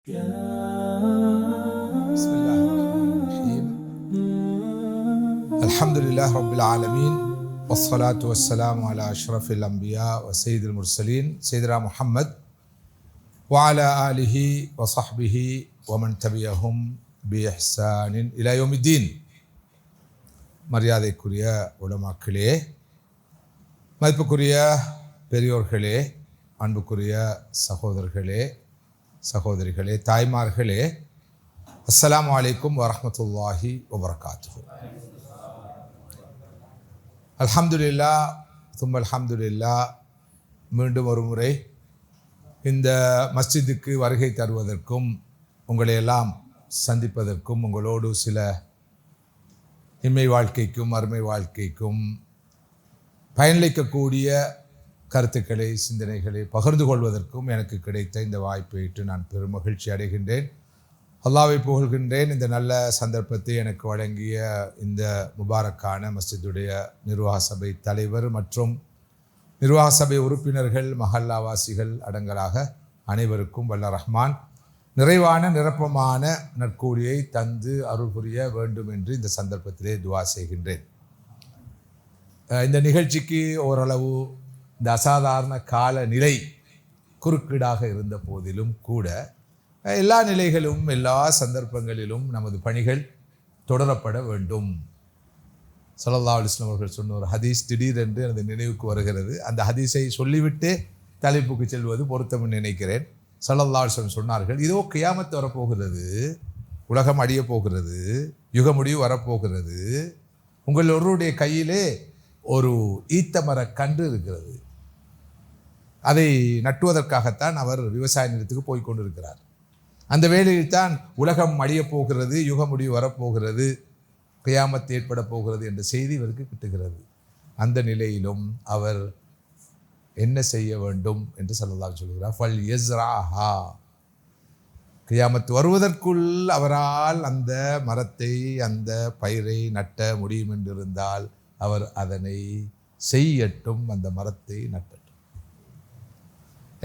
بسم الله الرحمن الرحيم الحمد لله رب العالمين والصلاة والسلام على أشرف الأنبياء وسيد المرسلين سيدنا محمد وعلى آله وصحبه ومن تبعهم بإحسان إلى يوم الدين. மரியாதைக்குரிய உலமாக்களே, மதிப்புக்குரிய பெரியோர்களே, அன்புக்குரிய சகோதரர்களே, சகோதரிகளே, தாய்மார்களே, அஸ்ஸலாமு அலைக்கும் வரஹ்மத்துல்லாஹி வபரகாத்துஹு. அல்ஹம்துலில்லாஹ் தும்ம அல்ஹம்துலில்லாஹ். மீண்டும் ஒரு முறை இந்த மஸ்ஜிதுக்கு வருகை தருவதற்கும் உங்களை எல்லாம் சந்திப்பதற்கும் உங்களோடு சில இம்மை வாழ்க்கைக்கும் அருமை வாழ்க்கைக்கும் பயனளிக்கக்கூடிய கருத்துக்களை, சிந்தனைகளை பகிர்ந்து கொள்வதற்கும் எனக்கு கிடைத்த இந்த வாய்ப்பை ஏற்று நான் பெரும் மகிழ்ச்சி அடைகின்றேன். அல்லாஹ்வை புகழ்கின்றேன். இந்த நல்ல சந்தர்ப்பத்தை எனக்கு வழங்கிய இந்த முபாரக்கான மஸ்ஜிதுடைய நிர்வாக சபை தலைவர் மற்றும் நிர்வாக சபை உறுப்பினர்கள், மஹல்லாவாசிகள் அடங்கலாக அனைவருக்கும் வல்ல ரஹ்மான் நிறைவான நிரப்பமான நற்கூலியை தந்து அருள் புரிய வேண்டும் என்று இந்த சந்தர்ப்பத்திலே துஆ செய்கின்றேன். இந்த நிகழ்ச்சிக்கு ஓரளவு இந்த அசாதாரண கால நிலை குறுக்கீடாக இருந்த போதிலும் கூட எல்லா நிலைகளும் எல்லா சந்தர்ப்பங்களிலும் நமது பணிகள் தொடரப்பட வேண்டும். ஸல்லல்லாஹு அலைஹி வஸல்லம் அவர்கள் சொன்ன ஒரு ஹதீஸ் திடீரென்று எனது நினைவுக்கு வருகிறது. அந்த ஹதீஸை சொல்லிவிட்டு தலைப்புக்கு செல்வது பொருத்தம் நினைக்கிறேன். ஸல்லல்லாஹு அலைஹி வஸல்லம் சொன்னார்கள், இதோ கியாமத் வரப்போகிறது, உலகம் அழிய போகிறது, யுக முடிவு வரப்போகிறது, உங்கள் ஒருவருடைய கையிலே ஒரு ஈத்தமர கன்று இருக்கிறது. அதை நட்டுவதற்காகத்தான் அவர் விவசாய நிலத்துக்கு போய் கொண்டிருக்கிறார். அந்த வேளையில் தான் உலகம் அழியப் போகிறது, யுக முடிவு வரப்போகிறது, கியாமத் ஏற்பட போகிறது என்ற செய்தி இவருக்கு கிட்டுகிறது. அந்த நிலையிலும் அவர் என்ன செய்ய வேண்டும் என்று ஸல்லல்லாஹு சொல்கிறார், ஃபல் யஸ்ராஹா. கியாமத் வருவதற்குள் அவரால் அந்த மரத்தை, அந்த பயிரை நட்ட முடியும் என்றிருந்தால் அவர் அதனை செய்யட்டும், அந்த மரத்தை நட்டட்டும்.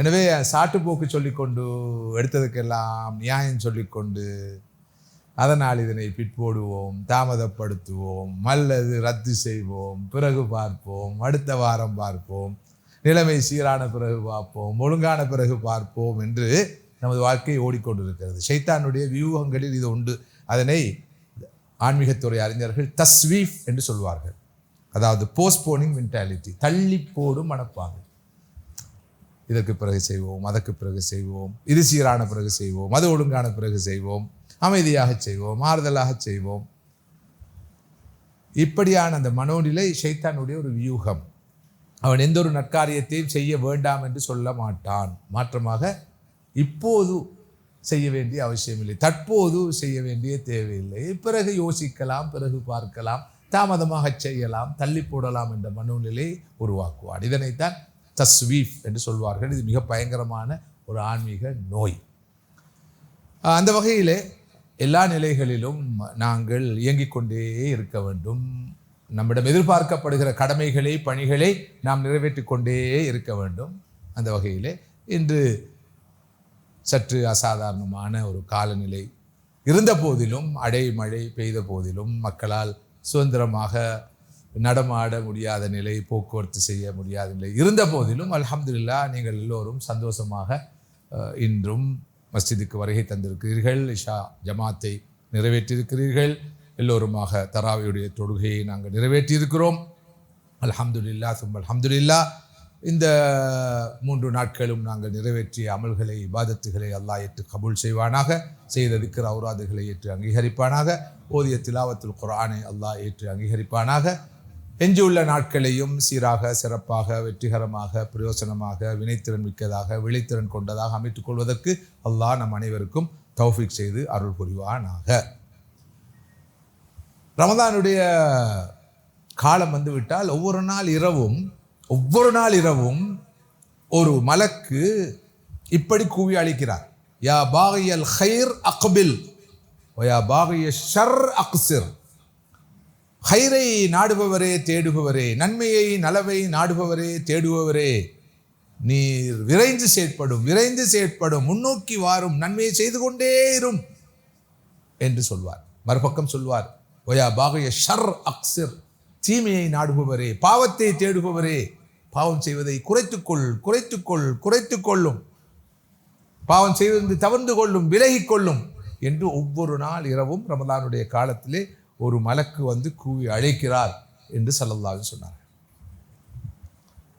எனவே சாட்டுப்போக்கு சொல்லிக்கொண்டு, எடுத்ததுக்கெல்லாம் நியாயம் சொல்லிக்கொண்டு, அதனால் இதனை பிற்போடுவோம், தாமதப்படுத்துவோம், அல்லது ரத்து செய்வோம், பிறகு பார்ப்போம், அடுத்த வாரம் பார்ப்போம், நிலைமை சீரான பிறகு பார்ப்போம், ஒழுங்கான பிறகு பார்ப்போம் என்று நமது வாழ்க்கை ஓடிக்கொண்டிருக்கிறது. ஷைத்தானுடைய வியூகங்களில் இது உண்டு. அதனை ஆன்மீகத்துறை அறிஞர்கள் தஸ்வீஃப் என்று சொல்வார்கள். அதாவது போஸ்ட்போனிங் மென்டாலிட்டி, தள்ளி போடும் மனப்பாங்கு. இதற்கு பிறகு செய்வோம், அதற்கு பிறகு செய்வோம், இது சீரான பிறகு செய்வோம், அது ஒழுங்கான பிறகு செய்வோம், அமைதியாக செய்வோம், ஆறுதலாக செய்வோம். இப்படியான அந்த மனோநிலை ஷைத்தானுடைய ஒரு வியூகம். அவன் எந்த ஒரு நற்காரியத்தையும் செய்ய வேண்டாம் என்று சொல்ல மாட்டான். மாற்றமாக இப்போது செய்ய வேண்டிய அவசியமில்லை, தற்போது செய்ய வேண்டிய தேவையில்லை, பிறகு யோசிக்கலாம், பிறகு பார்க்கலாம், தாமதமாக செய்யலாம், தள்ளி போடலாம் என்ற மனோநிலை உருவாக்குவான். இதனைத்தான் தஸ்வீஃப் என்று சொல்வார்கள். இது மிக பயங்கரமான ஒரு ஆன்மீக நோய். அந்த வகையிலே எல்லா நிலைகளிலும் நாங்கள் இயங்கிக் கொண்டே இருக்க வேண்டும். நம்மிடம் எதிர்பார்க்கப்படுகிற கடமைகளை, பணிகளை நாம் நிறைவேற்றி கொண்டே இருக்க வேண்டும். அந்த வகையிலே இன்று சற்று அசாதாரணமான ஒரு காலநிலை இருந்த போதிலும், அடைமழை பெய்த போதிலும், மக்களால் சுதந்திரமாக நடமாட முடியாத நிலை, போக்குவரத்து செய்ய முடியாத நிலை இருந்த போதிலும் அல்ஹம்துலில்லாஹ் நீங்கள் எல்லோரும் சந்தோஷமாக இன்றும் மஸ்ஜிதுக்கு வருகை தந்திருக்கிறீர்கள். இஷா ஜமாத்தை நிறைவேற்றியிருக்கிறீர்கள். எல்லோருமாக தராவியுடைய தொழுகையை நாங்கள் நிறைவேற்றியிருக்கிறோம். அல்ஹம்துலில்லாஹ் சும்ம அல்ஹம்துலில்லாஹ். இந்த 3 நாட்களும் நாங்கள் நிறைவேற்றிய அமல்களை, இபாதத்துகளை அல்லாஹ் ஏற்று கபூல் செய்வானாக. செய்த திக்ர் ஔராதுகளை ஏற்று அங்கீகரிப்பானாக. ஓதிய திலாவத்துல் குர்ஆனை அல்லாஹ் ஏற்று அங்கீகரிப்பானாக. எஞ்சியுள்ள நாட்களையும் சீராக, சிறப்பாக, வெற்றிகரமாக, பிரயோசனமாக, வினைத்திறன் மிக்கதாக, விளைத்திறன் கொண்டதாக அமைத்துக் கொள்வதற்கு அல்லாஹ் நம் அனைவருக்கும் தௌஃபீக் செய்து அருள் புரிவானாக. ரமதானுடைய காலம் வந்துவிட்டால் ஒவ்வொரு நாள் இரவும் ஒரு மலக்கு இப்படி கூவி அழைக்கிறார், யா பாகியல் ஹைர் அக்பில் யா பாகிய ஷர் அக்சிர். ஹைரை நாடுபவரே, தேடுபவரே, நன்மையை, நலவை நாடுபவரே, தேடுபவரே, நீர் விரைந்து செயற்படும் முன்னோக்கி வாரும் நன்மையை செய்து கொண்டே இரும் என்று சொல்வார். மறுபக்கம் சொல்வார், ஒயா பாகைய ஷர் அக்ஸிர், தீமையை நாடுபவரே, பாவத்தை தேடுபவரே, பாவம் செய்வதை குறைத்துக் கொள்ளும், பாவம் செய்வது தவிர்த்து கொள்ளும், விலகிக் கொள்ளும் என்று ஒவ்வொரு நாள் இரவும் ரமலானுடைய காலத்திலே ஒரு மலக்கு வந்து கூவி அழைக்கிறார் என்று ஸல்லல்லாஹு அலைஹி வஸல்லம் சொன்னார்.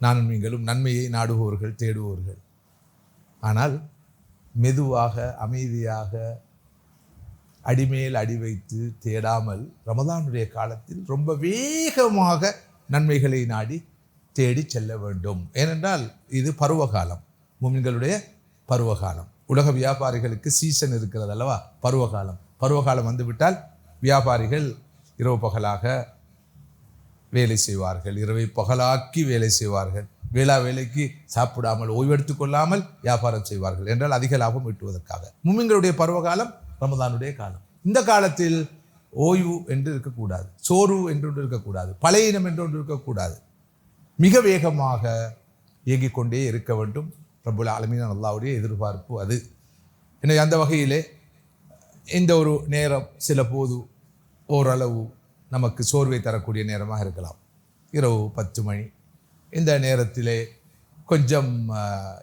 நானும் நீங்களும் நன்மையை நாடுபவர்கள், தேடுபவர்கள். ஆனால் மெதுவாக அமைதியாக அடிமேல் அடி வைத்து தேடாமல் ரமலானுடைய காலத்தில் ரொம்ப வேகமாக நன்மைகளை நாடி தேடி செல்ல வேண்டும். ஏனென்றால் இது பருவகாலம், முஃமின்களுடைய பருவகாலம். உலக வியாபாரிகளுக்கு சீசன் இருக்கிறது அல்லவா, பருவகாலம் வந்துவிட்டால் வியாபாரிகள் இரவு பகலாக வேலை செய்வார்கள், இரவை பகலாக்கி வேலை செய்வார்கள், வேலைக்கு சாப்பிடாமல் ஓய்வெடுத்துக் கொள்ளாமல் வியாபாரம் செய்வார்கள். என்றால் அதிக லாபம் ஈட்டுவதற்காக. முஃமின்களுடைய பருவகாலம் ரமலானுடைய காலம். இந்த காலத்தில் ஓய்வு என்று இருக்கக்கூடாது, சோர்வு என்று ஒன்று இருக்கக்கூடாது, பழையினம் என்று ஒன்று இருக்கக்கூடாது. மிக வேகமாக இயங்கிக் கொண்டே இருக்க வேண்டும். ரப்புல் ஆலமீன் அல்லாஹ்வுடைய எதிர்பார்ப்பு அது. எனவே அந்த வகையிலே இந்த ஒரு நேரம் சில போது ஓரளவு நமக்கு சோர்வை தரக்கூடிய நேரமாக இருக்கலாம். இரவு 10 மணி இந்த நேரத்திலே கொஞ்சம்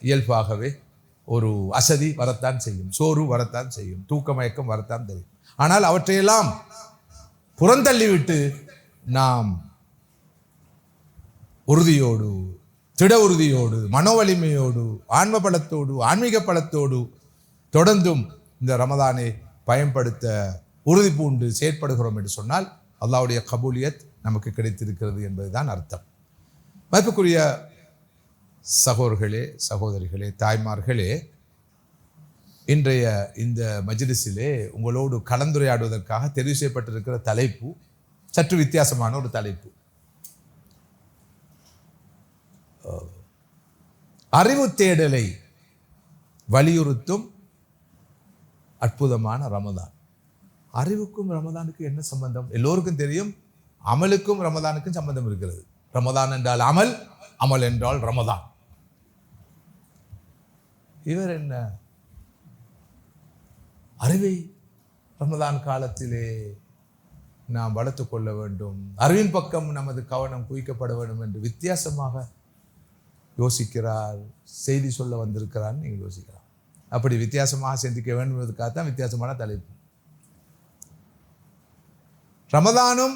இயல்பாகவே ஒரு அசதி வரத்தான் செய்யும், சோர்வு வரத்தான் செய்யும், தூக்க மயக்கம் வரத்தான் தெரியும். ஆனால் அவற்றையெல்லாம் புறந்தள்ளிவிட்டு நாம் உறுதியோடு, திட உறுதியோடு, மனோவலிமையோடு, ஆன்ம பலத்தோடு, ஆன்மீக பலத்தோடு தொடர்ந்தும் இந்த ரமதானை பயன்படுத்த உறுதி பூண்டு செயற்படுகிறோம் என்று சொன்னால் அல்லாஹ்வுடைய கபூலியத் நமக்கு கிடைத்திருக்கிறது என்பதுதான் அர்த்தம். மதிப்புக்குரிய சகோதரர்களே, சகோதரிகளே, தாய்மார்களே, இன்றைய இந்த மஜ்லிஸிலே உங்களோடு கலந்துரையாடுவதற்காக தெரிவு செய்யப்பட்டிருக்கிற தலைப்பு சற்று வித்தியாசமான ஒரு தலைப்பு. அறிவு தேடலை வலியுறுத்தும் அற்புதமான ரமதான். அறிவுக்கும் ரமதானுக்கும் என்ன சம்பந்தம்? எல்லோருக்கும் தெரியும், அமலுக்கும் ரமதானுக்கும் சம்பந்தம் இருக்கிறது. ரமதான் என்றால் அமல், அமல் என்றால் ரமதான். இவர் என்ன அறிவை ரமதான் காலத்திலே நாம் வளர்த்து கொள்ள வேண்டும், அறிவின் பக்கம் நமது கவனம் குவிக்கப்பட வேண்டும் என்று வித்தியாசமாக யோசிக்கிறார், செய்தி சொல்ல வந்திருக்கிறார். நீங்கள் யோசிக்கலாம். அப்படி வித்தியாசமாக சிந்திக்க வேண்டும் என்பதற்காகத்தான் வித்தியாசமான தலைப்பு. ரமதானும்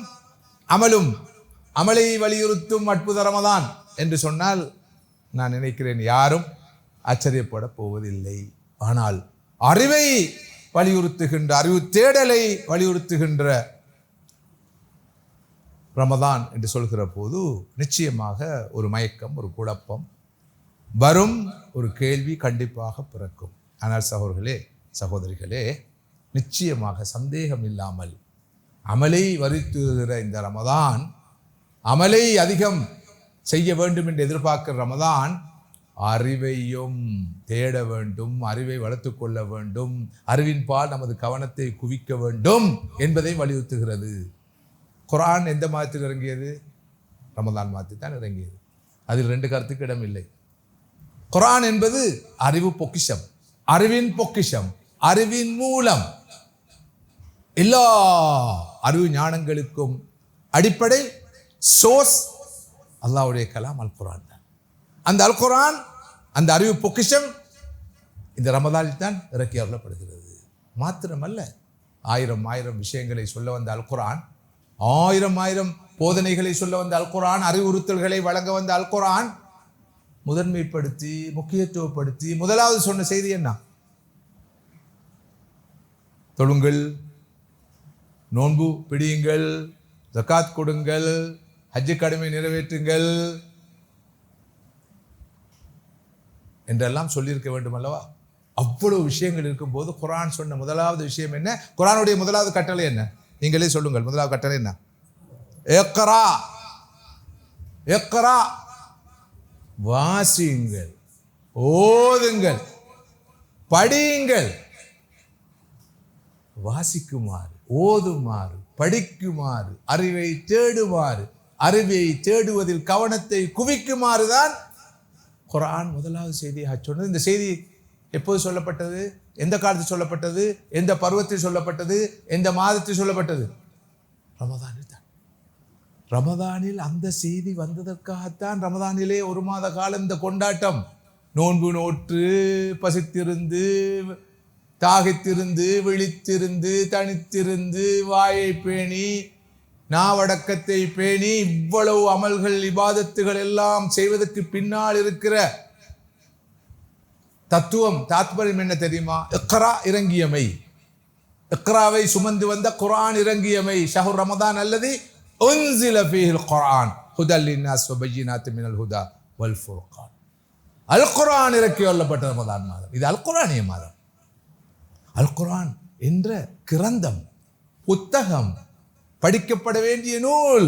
அமலும், அமலை வலியுறுத்தும் அற்புத ரமதான் என்று சொன்னால் நான் நினைக்கிறேன் யாரும் ஆச்சரியப்பட போவதில்லை. ஆனால் அறிவை வலியுறுத்துகின்ற, அறிவு தேடலை வலியுறுத்துகின்ற ரமதான் என்று சொல்கிற போது நிச்சயமாக ஒரு மயக்கம், ஒரு குழப்பம் வரும், ஒரு கேள்வி கண்டிப்பாக பிறக்கும். ஆனால் சகோதரர்களே, சகோதரிகளே, நிச்சயமாக சந்தேகம் இல்லாமல் அமலை வலியுறுத்துகிற இந்த ரமதான், அமலை அதிகம் செய்ய வேண்டும் என்று எதிர்பார்க்கிற ரமதான் அறிவையும் தேட வேண்டும், அறிவை வளர்த்து கொள்ள வேண்டும், அறிவின் பால் நமது கவனத்தை குவிக்க வேண்டும் என்பதை வலியுறுத்துகிறது. குர்ஆன் எந்த மாதத்தில் இறங்கியது? ரமதான் மாதத்தில் தான் இறங்கியது. அதில் 2 கருத்துக்கு இடம் இல்லை. குர்ஆன் என்பது அறிவு பொக்கிஷம், அறிவின் பொக்கிஷம், அறிவின் மூலம். எல்லா அறிவு ஞானங்களுக்கும் அடிப்படை சோர்ஸ் அல்லாஹ்வுடைய கலாம் அல் குர்ஆன் தான். அந்த அல் குர்ஆன், அந்த அறிவு பொக்கிஷம் இந்த ரமதானில் தான் இறக்கி அருளப்படுகிறது. மாத்திரமல்ல, 1000 விஷயங்களை சொல்ல வந்த அல் குர்ஆன், 1000 போதனைகளை சொல்ல வந்த அல் குர்ஆன், அறிவுறுத்தல்களை வழங்க வந்த அல் குர்ஆன் முதன்மைப்படுத்தி, முக்கியத்துவப்படுத்தி முதலாவது சொன்ன செய்தி என்ன? தொழுங்கள், நோன்பு பிடியுங்கள், ஜகாத் கொடுங்கள், ஹஜ்ஜு கடமை நிறைவேற்றுங்கள் என்றெல்லாம் சொல்லியிருக்க வேண்டும் அல்லவா? அவ்வளவு விஷயங்கள் இருக்கும்போது குர்ஆன் சொன்ன முதலாவது விஷயம் என்ன? குர்ஆனுடைய முதலாவது கட்டளை என்ன? நீங்களே சொல்லுங்கள். முதலாவது கட்டளை என்ன? இக்ரா, இக்ரா, வாசியுங்கள், ஓதுங்கள், படியுங்கள். வாசிக்குமாறு, ஓதுமாறு, படிக்குமாறு, அறிவை தேடுமாறு, அறிவை தேடுவதில் கவனத்தை குவிக்குமாறு தான் குர்ஆன் முதலாவது செய்தியாக சொன்னது. இந்த செய்தி எப்போது சொல்லப்பட்டது? எந்த காலத்தில் சொல்லப்பட்டது? எந்த பருவத்தில் சொல்லப்பட்டது? எந்த மாதத்தில் சொல்லப்பட்டது? ரமதானில் தான். ரமதானில் அந்த செய்தி வந்ததற்காகத்தான் ரமதானிலே ஒரு மாத காலம் இந்த கொண்டாட்டம். நோன்பு நோற்று, பசித்திருந்து, தாகித்திருந்து, விழித்திருந்து, தனித்திருந்து, வாயை பேணி, நாவடக்கத்தை பேணி, இவ்வளவு அமல்கள் இபாதத்துகள் எல்லாம் செய்வதற்கு பின்னால் இருக்கிற தத்துவம், தாத்பரியம் என்ன தெரியுமா? இக்ரா இறங்கியமை, இக்ராவை சுமந்து வந்த குர்ஆன் இறங்கியமை. ஷஹ்ரு ரமதான் அல்லதி உன்ஸில ஃபீஹில் குர்ஆன் ஹுதல் லின்னாஸ் வ பய்யினாத்தின் மினல் ஹுதா வல் ஃபுர்கான். அல் குர்ஆன் இறக்கி வரப்பட்ட ரமதான் மாதம். இது அல் குர்ஆனிய மாதம். அல் குர்ஆன் என்ற கிரந்தம், புத்தகம், படிக்கப்பட வேண்டிய நூல்,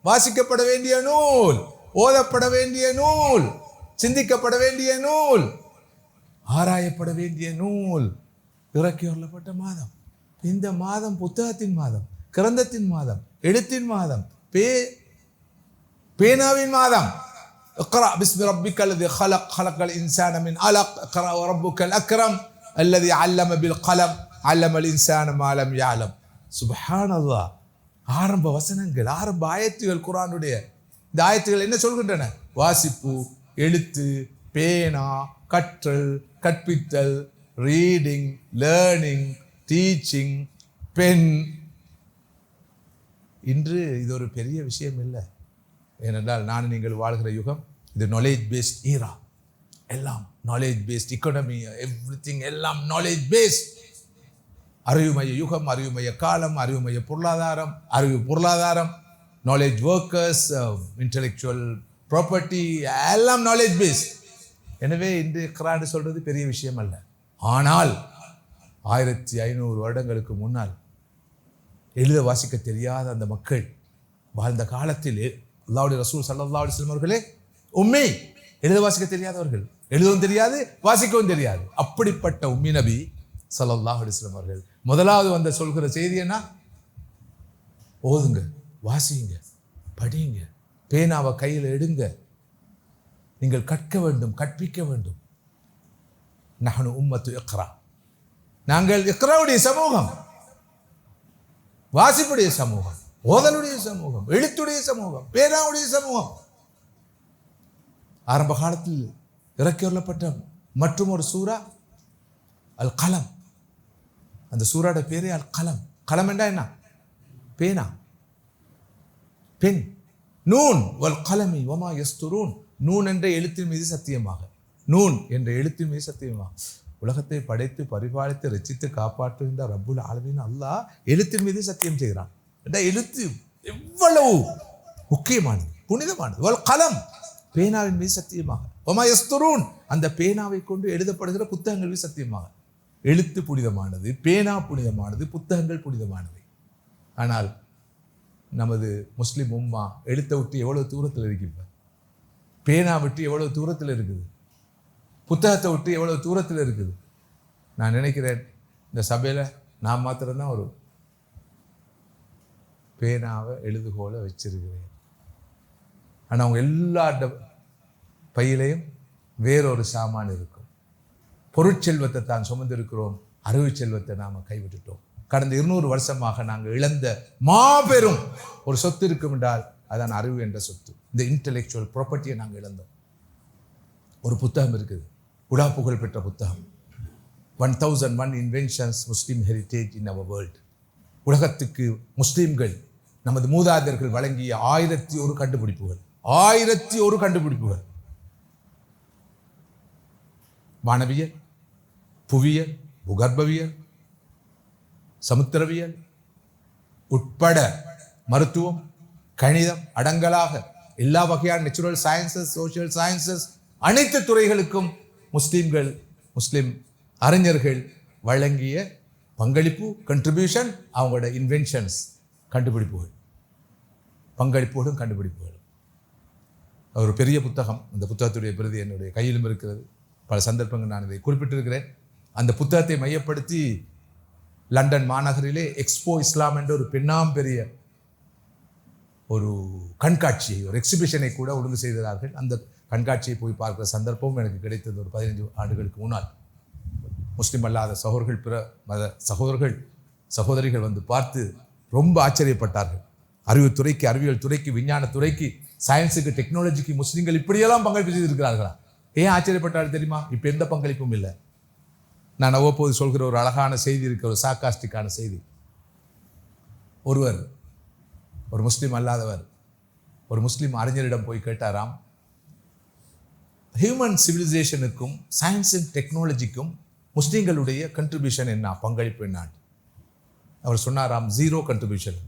வாசிக்கப்பட வேண்டிய நூல், ஓதப்பட வேண்டிய நூல், சிந்திக்கப்பட வேண்டிய நூல், ஆராயப்பட வேண்டிய நூல் இறக்கி வரப்பட்ட மாதம். இந்த மாதம் புத்தகத்தின் மாதம், கிரந்தத்தின் மாதம், எழுத்தின் மாதம், பேனாவின் மாதம். இக்ரா பிஸ்மி ரப்பிக்கல் லதி خلق خلق الانسان من علق اقرا وربك الاكرم الذي علم بالقلم علم الانسان ما لم يعلم. சுப்ஹானல்லாஹ். ஆரம்ப வசனங்கள், ஆரம்ப ஆயத்துகள் குர்ஆனுடைய. இந்த ஆயத்துகள் என்ன சொல்கின்றன? வாசிப்பு, எழுத்து, பேனா, கற்றல், கற்பித்தல், ரீடிங், லேர்னிங், டீச்சிங், பென். இன்று இது ஒரு பெரிய விஷயம் இல்லை. ஏனென்றால் நான் நீங்கள் வாழ்கிற யுகம் இது நாலேஜ் பேஸ்ட் ஈரா. எல்லாம் நாலேஜ் பேஸ்ட் எக்கானமி, எவ்ரிதிங் எல்லாம் நாலேஜ் பேஸ்ட். அறிவுமய யுகம், அறிவுமய காலம், அறிவுமய பொருளாதாரம், அறிவு பொருளாதாரம், நாலேஜ் ஒர்க்கர்ஸ், இன்டெலெக்சுவல் ப்ராப்பர்ட்டி, எல்லாம் நாலேஜ் பேஸ்ட். எனவே இன்று குர்ஆன் சொல்றது பெரிய விஷயம் அல்ல. ஆனால் 1500 வருடங்களுக்கு முன்னால் எழுத வாசிக்க தெரியாத அந்த மக்கள் வாழ்ந்த காலத்தில் அல்லாஹ்வுடைய ரசூல் ஸல்லல்லாஹு அலைஹி வஸல்லம் அவர்களே உம்மி, எழுத வாசிக்க தெரியாதவர்கள், எழுதவும் தெரியாது வாசிக்கவும் தெரியாது. அப்படிப்பட்ட உம்மி நபி ஸல்லல்லாஹு அலைஹி வஸல்லம் அவர்கள் முதலாவது வந்த சொல்கிற செய்தி என்ன? ஓதுங்க, வாசிங்க, படிங்க, பேனாவை கையில் எடுங்க, நீங்கள் கற்க வேண்டும், கற்பிக்க வேண்டும். நஹ்னு உம்மத்து இக்ரா, நாங்கள் இக்ராவுடைய சமூகம், வாசிப்புடைய சமூகம், ஓதலுடைய சமூகம், எழுத்துடைய சமூகம், பேனாவுடைய சமூகம். ஆரம்ப காலத்தில் இறக்கி வரப்பட்ட மற்றும் ஒரு சூரா அல் கலம். அந்த சூராட பேரே அல் கலம். கலம் என்றா என்ன? பேனா, பென். நூன் வல் கலமி வமா யஸ்துரூன். நூன் என்ற எழுத்தின் மீது சத்தியமாக, நூன் என்ற எழுத்தின் மீது சத்தியமாக. உலகத்தை படைத்து பரிபாலித்து ரச்சித்து காப்பாற்றுகின்ற ரப்புல் ஆலமீன் அல்லாஹ் எழுத்தின் மீது சத்தியம் செய்கிறான். எழுத்து எவ்வளவு முக்கியமானது, புனிதமானது. வல் கலம், பேனாவின் மீது சத்தியமாக. வமா யஸ்துரூன், அந்த பேனாவை கொண்டு எழுதப்படுகிற புத்தகங்கள் மீது சத்தியமாக. எழுத்து புனிதமானது, பேனா புனிதமானது, புத்தகங்கள் புனிதமானது. ஆனால் நமது முஸ்லிம் உம்மா எழுத்தை விட்டு எவ்வளவு தூரத்தில் இருக்கின்ற, பேனா விட்டு எவ்வளவு தூரத்தில் இருக்குது, புத்தகத்தை விட்டு எவ்வளவு தூரத்தில் இருக்குது. நான் நினைக்கிறேன் இந்த சபையில் நான் மாத்திரம்தான் ஒரு பேனாவை எழுதுகோலை வச்சிருக்கிறேன். ஆனால் அவங்க எல்லா பையிலையும் வேறொரு சாமான் இருக்கும். பொருட்செல்வத்தை தான் சுமந்திருக்கிறோம், அறிவு செல்வத்தை நாம் கைவிட்டுட்டோம். கடந்த 200 வருஷமாக நாங்கள் இழந்த மாபெரும் ஒரு சொத்து இருக்கும் என்றால் அதான் அறிவு என்ற சொத்து. இந்த இன்டெலெக்சுவல் ப்ராப்பர்ட்டியை நாங்கள் இழந்தோம். ஒரு புத்தகம் இருக்குது, உலா புகழ் பெற்ற புத்தகம், 1001 இன்வென்ஷன்ஸ் முஸ்லீம் ஹெரிட்டேஜ் இன் அவர் வேர்ல்டு. உலகத்துக்கு முஸ்லீம்கள் நமது மூதாதையர்கள் வழங்கிய 1001 கண்டுபிடிப்புகள், 1001 கண்டுபிடிப்புகள். வானவியல், புவியியல், புகர்பவியல், சமுத்திரவியல் உட்பட மருத்துவம், கணிதம் அடங்கலாக எல்லா வகையான நேச்சுரல் சயின்சஸ், சோஷியல் சயின்சஸ், அனைத்து துறைகளுக்கும் முஸ்லிம் அறிஞர்கள் வழங்கிய பங்களிப்பு, கண்ட்ரிபியூஷன், அவங்களோட இன்வென்ஷன்ஸ், கண்டுபிடிப்புகள், பங்களிப்புகளும் கண்டுபிடிப்புகளும். ஒரு பெரிய புத்தகம், அந்த புத்தகத்துடைய பிரதி என்னுடைய கையிலும் இருக்கிறது. பல சந்தர்ப்பங்கள் நான் இதை குறிப்பிட்டிருக்கிறேன். அந்த புத்தகத்தை மையப்படுத்தி லண்டன் மாநகரிலே எக்ஸ்போ இஸ்லாம் என்ற ஒரு பெரிய ஒரு கண்காட்சியை, ஒரு எக்ஸிபிஷனை கூட ஒழுங்கு செய்கிறார்கள். அந்த கண்காட்சியை போய் பார்க்கிற சந்தர்ப்பமும் எனக்கு கிடைத்தது ஒரு 15 ஆண்டுகளுக்கு முன்னால். முஸ்லீம் அல்லாத சகோதரர்கள், பிற மத சகோதரிகள் வந்து பார்த்து ரொம்ப ஆச்சரியப்பட்டார்கள். அறிவுத்துறைக்கு, அறிவியல் துறைக்கு, விஞ்ஞான துறைக்கு, சயின்ஸுக்கு, டெக்னாலஜிக்கு முஸ்லீம்கள் இப்படியெல்லாம் பங்களிப்பு செய்திருக்கிறார்களா? ஏன் ஆச்சரியப்பட்டார்கள் தெரியுமா? இப்போ எந்த பங்களிப்பும் இல்லை. நான் அவ்வப்போது சொல்கிற ஒரு அழகான செய்தி இருக்கு, ஒரு சார்காஸ்டிக்கான செய்தி. ஒரு முஸ்லீம் அல்லாதவர் ஒரு முஸ்லீம் அறிஞரிடம் போய் கேட்டாராம், ஹியூமன் சிவிலைசேஷனுக்கும் சயின்ஸ் அண்ட் டெக்னாலஜிக்கும் முஸ்லீம்களுடைய கண்ட்ரிபியூஷன் என்ன, பங்களிப்பு என்ன? அவர் சொன்னாராம், ஜீரோ கண்ட்ரிபியூஷன்.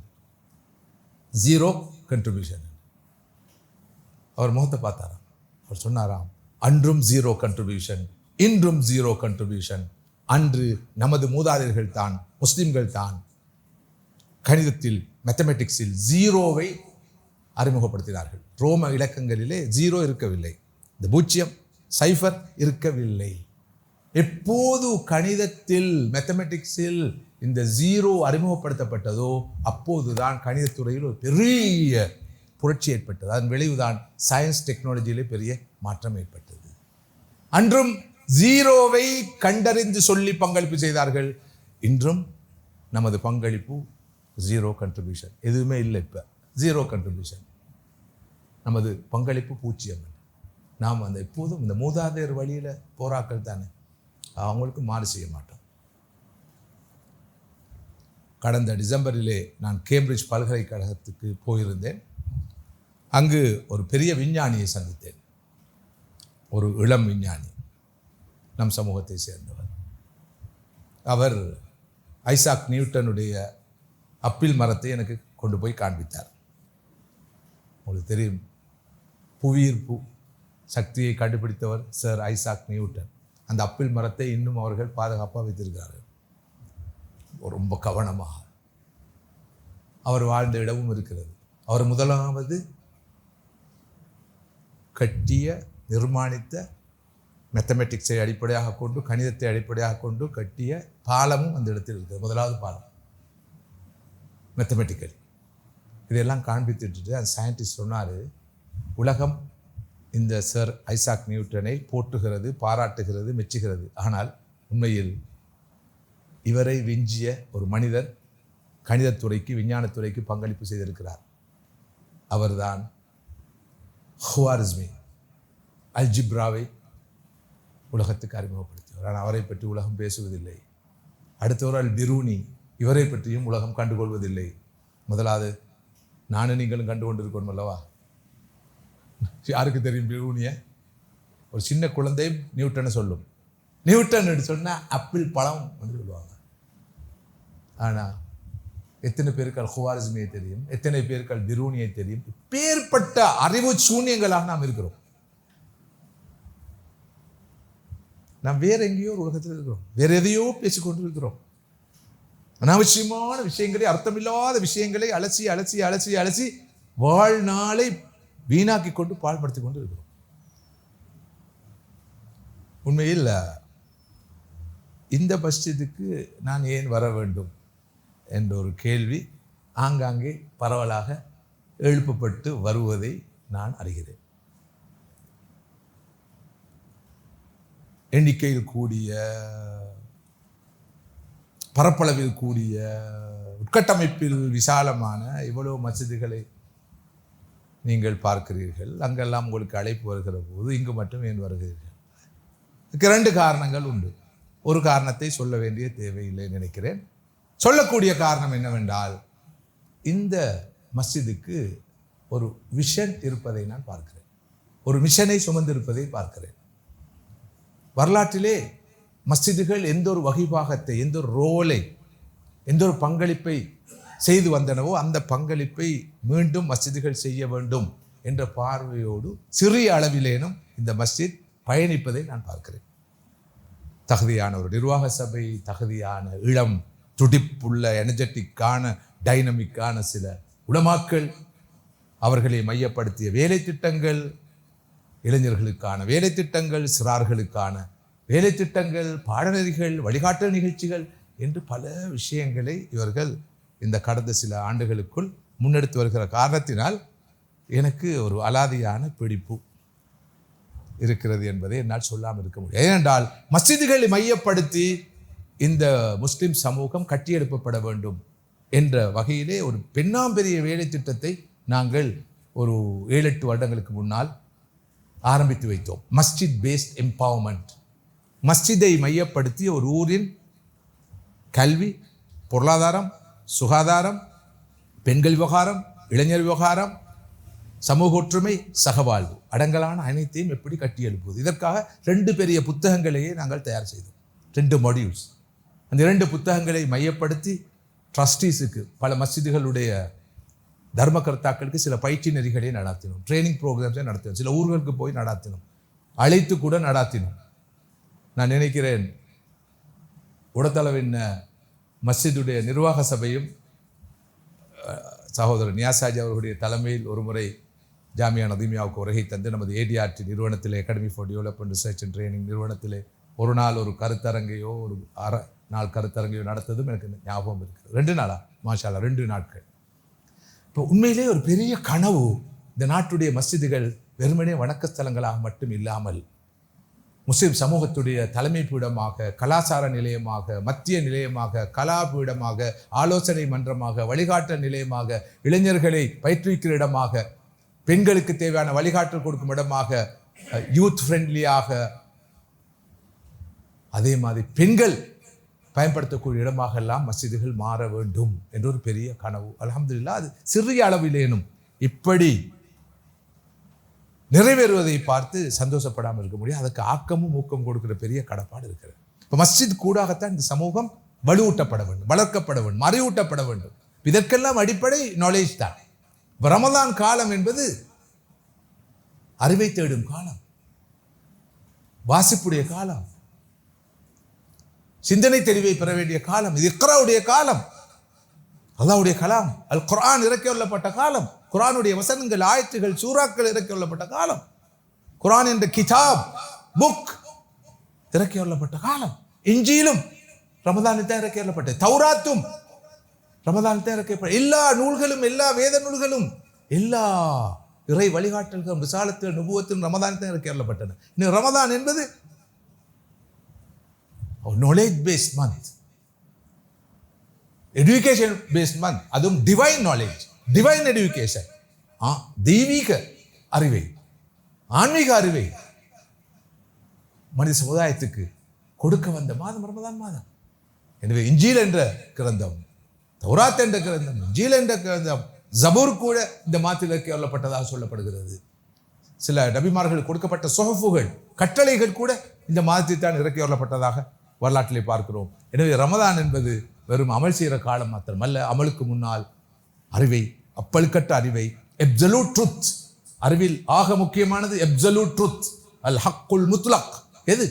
அவர் முகத்தை பார்த்தாராம். அவர் சொன்னாராம், அன்றும் ஜீரோ கண்ட்ரிபியூஷன், இன்றும் ஜீரோ கண்ட்ரிபியூஷன். அன்று நமது மூதாதையர்கள் தான், முஸ்லிம்கள் தான் கணிதத்தில், மேத்தமெட்டிக்ஸில் ஜீரோவை அறிமுகப்படுத்தினார்கள். ரோம இலக்கங்களிலே ஜீரோ இருக்கவில்லை, இந்த பூஜ்ஜியம் சைஃபர் இருக்கவில்லை. எப்போது கணிதத்தில், மேத்தமெட்டிக்ஸில் இந்த ஜீரோ அறிமுகப்படுத்தப்பட்டதோ அப்போதுதான் கணிதத்துறையில் ஒரு பெரிய புரட்சி ஏற்பட்டது. அதன் விளைவுதான் சயின்ஸ் டெக்னாலஜியிலே பெரிய மாற்றம் ஏற்பட்டது. அன்றும் ஜீரோவை கண்டறிந்து சொல்லி பங்களிப்பு செய்தார்கள். இன்றும் நமது பங்களிப்பு ஜீரோ கண்ட்ரிபியூஷன், எதுவுமே இல்லை. இப்போ ஜீரோ கண்ட்ரிபியூஷன், நமது பங்களிப்பு பூஜ்ஜியம். நாம் அந்த எப்போதும் இந்த மூதாதையர் வழியில் போராக்கள் தானே, அவங்களுக்கு மாறு செய்ய மாட்டோம். கடந்த டிசம்பரிலே நான் கேம்பிரிட்ஜ் பல்கலைக்கழகத்துக்கு போயிருந்தேன். அங்கு ஒரு பெரிய விஞ்ஞானியை சந்தித்தேன். ஒரு இளம் விஞ்ஞானி, நம் சமூகத்தை சேர்ந்தவர். அவர் ஐசாக் நியூட்டனுடைய அப்பிள் மரத்தை எனக்கு கொண்டு போய் காண்பித்தார். உங்களுக்கு தெரியும், புவியீர்ப்பு சக்தியை கண்டுபிடித்தவர் சர் ஐசாக் நியூட்டன். அந்த அப்பிள் மரத்தை இன்னும் அவர்கள் பாதுகாப்பாக வைத்திருக்கிறார்கள், ரொம்ப கவனமாக. அவர் வாழ்ந்த இடமும் இருக்கிறது. அவர் முதலாவது கட்டிய, நிர்மாணித்த, மேத்தமெட்டிக்ஸை அடிப்படையாக கொண்டு, கணிதத்தை அடிப்படையாக கொண்டு கட்டிய பாலமும் அந்த இடத்தில் இருக்கிறது. முதலாவது பாலம் மேத்தமெட்டிக்கல். இதெல்லாம் காண்பித்துட்டு அந்த சயின்டிஸ்ட் சொன்னார், உலகம் இந்த சர் ஐசாக் நியூட்டனை போற்றுகிறது, பாராட்டுகிறது, மெச்சுகிறது. ஆனால் உண்மையில் இவரை விஞ்சிய ஒரு மனிதர் கணிதத்துறைக்கு, விஞ்ஞானத்துறைக்கு பங்களிப்பு செய்திருக்கிறார். அவர்தான் ஹுவாரிஸ்மி. அல்ஜிப்ராவை உலகத்துக்கு அறிமுகப்படுத்தியவர். ஆனால் அவரை பற்றி உலகம் பேசுவதில்லை. அடுத்தவர் அல் பிரூனி, இவரை பற்றியும் உலகம் கண்டுகொள்வதில்லை. முதலாவது நானும் நீங்களும் கண்டு கொண்டிருக்கணும் அல்லவா? யாருக்கு தெரியும் பிரூனிய? ஒரு சின்ன குழந்தை நியூட்டனை சொல்லும். நியூட்டன் சொன்னால் ஆப்பிள் பழம் என்று சொல்லுவாங்க. ஆனால் எத்தனை பேருக்கு அல் ஹுவாரிஸ்மியை தெரியும்? எத்தனை பேருக்கு அல் பிரூனியை தெரியும்? பேர்பட்ட அறிவு சூன்யங்களாக நாம் இருக்கிறோம். நாம் வேற எங்கேயோ ஒரு உலகத்தில் இருக்கிறோம், வேற எதையோ பேசிக்கொண்டு இருக்கிறோம். அனாவசியமான விஷயங்களை, அர்த்தமில்லாத விஷயங்களை அலசி அலசி அலசி அலசி வாழ்நாளை வீணாக்கி கொண்டு பாழ்படுத்தி கொண்டு இருக்கிறோம். உண்மையில் இந்த மஸ்ஜிதுக்கு நான் ஏன் வர வேண்டும் என்ற ஒரு கேள்வி ஆங்காங்கே பரவலாக எழுப்பப்பட்டு வருவதை நான் அறிகிறேன். எண்ணிக்கையில் கூடிய, பரப்பளவில் கூடிய, உட்கட்டமைப்பில் விசாலமான இவ்வளவு மஸ்ஜிதுகளை நீங்கள் பார்க்கிறீர்கள். அங்கெல்லாம் உங்களுக்கு அழைப்பு வருகிற போது இங்கு மட்டும் ஏன் வருகிறீர்கள்? இதுக்கு 2 காரணங்கள் உண்டு. ஒரு காரணத்தை சொல்ல வேண்டிய தேவையில்லை நினைக்கிறேன். சொல்லக்கூடிய காரணம் என்னவென்றால், இந்த மஸ்ஜிதுக்கு ஒரு விஷன் இருப்பதை நான் பார்க்கிறேன், ஒரு மிஷனை சுமந்திருப்பதை பார்க்கிறேன். வரலாற்றிலே மஸ்ஜிதுகள் எந்த ஒரு வகிபாகத்தை, எந்த ஒரு ரோலை, எந்த ஒரு பங்களிப்பை செய்து வந்தனவோ அந்த பங்களிப்பை மீண்டும் மஸ்ஜிதுகள் செய்ய வேண்டும் என்ற பார்வையோடு சிறிய அளவிலேனும் இந்த மஸ்ஜித் பயணிப்பதை நான் பார்க்கிறேன். தகுதியான ஒரு நிர்வாக சபை, தகுதியான இளம், துடிப்புள்ள, எனர்ஜெட்டிக்கான, டைனமிக்கான சில உலமாக்கள், அவர்களை மையப்படுத்திய வேலை திட்டங்கள், இளைஞர்களுக்கான வேலை திட்டங்கள், சிறார்களுக்கான வேலை திட்டங்கள், பாடநெறிகள், வழிகாட்டல் நிகழ்ச்சிகள் என்று பல விஷயங்களை இவர்கள் இந்த கடந்த சில ஆண்டுகளுக்குள் முன்னெடுத்து வருகிற காரணத்தினால் எனக்கு ஒரு அலாதியான பிடிப்பு. இருக்கிறது என்பதை என்னால் சொல்லாமல் இருக்க முடியும். ஏனென்றால் மஸ்ஜிதுகளை மையப்படுத்தி இந்த முஸ்லிம் சமூகம் கட்டியெழுப்பப்பட வேண்டும் என்ற வகையிலே ஒரு பெரிய வேலை திட்டத்தை நாங்கள் ஒரு 7-8 வருடங்களுக்கு முன்னால் ஆரம்பித்து வைத்தோம். மஸ்ஜித் பேஸ்ட் எம்பவர்மெண்ட். மஸ்ஜிதை மையப்படுத்தி ஒரு ஊரின் கல்வி, பொருளாதாரம், சுகாதாரம், பெண்கள் விவகாரம், இளைஞர் விவகாரம், சமூக ஒற்றுமை, சகவாழ்வு அடங்கலான அனைத்தையும் எப்படி கட்டி எழுப்புவது. இதற்காக 2 பெரிய புத்தகங்களையே நாங்கள் தயார் செய்தோம். 2 மாடியூல்ஸ். அந்த 2 புத்தகங்களை மையப்படுத்தி ட்ரஸ்டீஸுக்கு, பல மஸ்ஜிதுகளுடைய தர்மகர்த்தாக்களுக்கு சில பயிற்சி நெறிகளை நடாத்தினோம். ட்ரைனிங் ப்ரோக்ராம்ஸை நடத்தினோம். சில ஊர்களுக்கு போய் நடாத்தினோம். அழைத்து கூட நடாத்தினோம். நான் நினைக்கிறேன் உடத்தளவின் மஸ்ஜிதுடைய நிர்வாக சபையும் சகோதரர் நியாசாஜி அவர்களுடைய தலைமையில் ஒரு முறை ஜாமியா நதீமியாவுக்கு வருகை தந்து நமது ஏடிஆர்டி நிறுவனத்திலே, academy for development research and training நிறுவனத்திலே ஒரு நாள் ஒரு கருத்தரங்கையோ ஒரு அரை நாள் கருத்தரங்கையோ நடத்ததும் எனக்கு ஞாபகம் இருக்குது. 2 நாளா மாஷா அல்லாஹ் 2 நாட்கள். இப்போ உண்மையிலே ஒரு பெரிய கனவு. இந்த நாட்டுடைய மஸ்ஜிதுகள் வெறுமனே வணக்கஸ்தலங்களாக மட்டும் இல்லாமல் முஸ்லிம் சமூகத்துடைய தலைமை பீடமாக, கலாச்சார நிலையமாக, மத்திய நிலையமாக, கலாபீடமாக, ஆலோசனை மன்றமாக, வழிகாட்டல் நிலையமாக, இளைஞர்களை பயிற்றுவிக்கிற இடமாக, பெண்களுக்கு தேவையான வழிகாட்டல் கொடுக்கும் இடமாக, யூத் ஃப்ரெண்ட்லியாக, அதே மாதிரி பெண்கள் பயன்படுத்தக்கூடிய இடமாக எல்லாம் மஸ்ஜிதுகள் மாற வேண்டும் என்ற ஒரு பெரிய கனவு. அல்ஹம்துலில்லாஹ் அது சிறிய அளவிலேனும் இப்படி நிறைவேறுவதை பார்த்து சந்தோஷப்படாமல் இருக்க முடியும். அதுக்கு ஆக்கமும் ஊக்கம் கொடுக்கிற பெரிய கடப்பாடு இருக்கிறது. இப்போ மஸ்ஜித் கூடாகத்தான் இந்த சமூகம் வலுவூட்டப்பட வேண்டும், வளர்க்கப்பட வேண்டும், அறிவூட்டப்பட வேண்டும். இதற்கெல்லாம் அடிப்படை நாலேஜ் தான். ரமலான் காலம் என்பது அறிவை தேடும் காலம், வாசிப்புடைய காலம், சிந்தனை தெளிவை பெற வேண்டிய காலம். இது இக்ராவுடைய காலம், அல்லாஹ்வுடைய கலாம் அல் குர்ஆன் இறக்கி கொள்ளப்பட்ட காலம், குர்ஆனுடைய வசனங்கள், ஆயத்துகள், சூறாக்கள் இறக்கி கொள்ளப்பட்ட காலம், குர்ஆன் என்ற கிதாப் புக் இறக்கி கொள்ளப்பட்ட காலம். இன்ஜீலும் ரமதானில் தான் இறக்கி கொள்ளப்பட்டது, தௌராத்தும் ரமதானில் தான் இறக்கப்பட்ட, எல்லா நூல்களும், எல்லா வேத நூல்களும், எல்லா இறை வழிகாட்டல்களும், ரிசாலத்தில், நுபுவத்தில் ரமதானில் தான் இறக்கி கொள்ளப்பட்டன. இன்னும் ரமதான் என்பது knowledge based month, education based month. அதுவும் divine knowledge, divine education, தெய்வீக அறிவை, ஆன்மீக அறிவை மனித சமுதாயத்துக்கு கொடுக்க வந்த மாதம் ரமதான் மாதம். எனவே இன்ஜீல் என்ற கிரந்தம், தௌராத் என்ற கிரந்தம், இன்ஜீல் என்ற கிரந்தம், ஜபூர் கூட இந்த மாதத்தில் இறக்கி கொள்ளப்பட்டதாக சொல்லப்படுகிறது. சில நபிமார்களுக்கு கொடுக்கப்பட்ட சுஹஃபுகள், கட்டளைகள் கூட இந்த மாதத்தில் தான் இறக்கி கொள்ளப்பட்டதாக வரலாற்றிலே பார்க்கிறோம். எனவே ரமதான் என்பது வெறும் அமல் செய்கிற காலம் மாத்திரமல்ல, அமலுக்கு முன்னால் அறிவை, அப்பழுக்கற்ற அறிவை, அப்சல்யூட் ட்ரூத், அறிவில் ஆக முக்கியமானது அப்சல்யூட் ட்ரூத், அல் ஹக்குல் முத்லக். எது?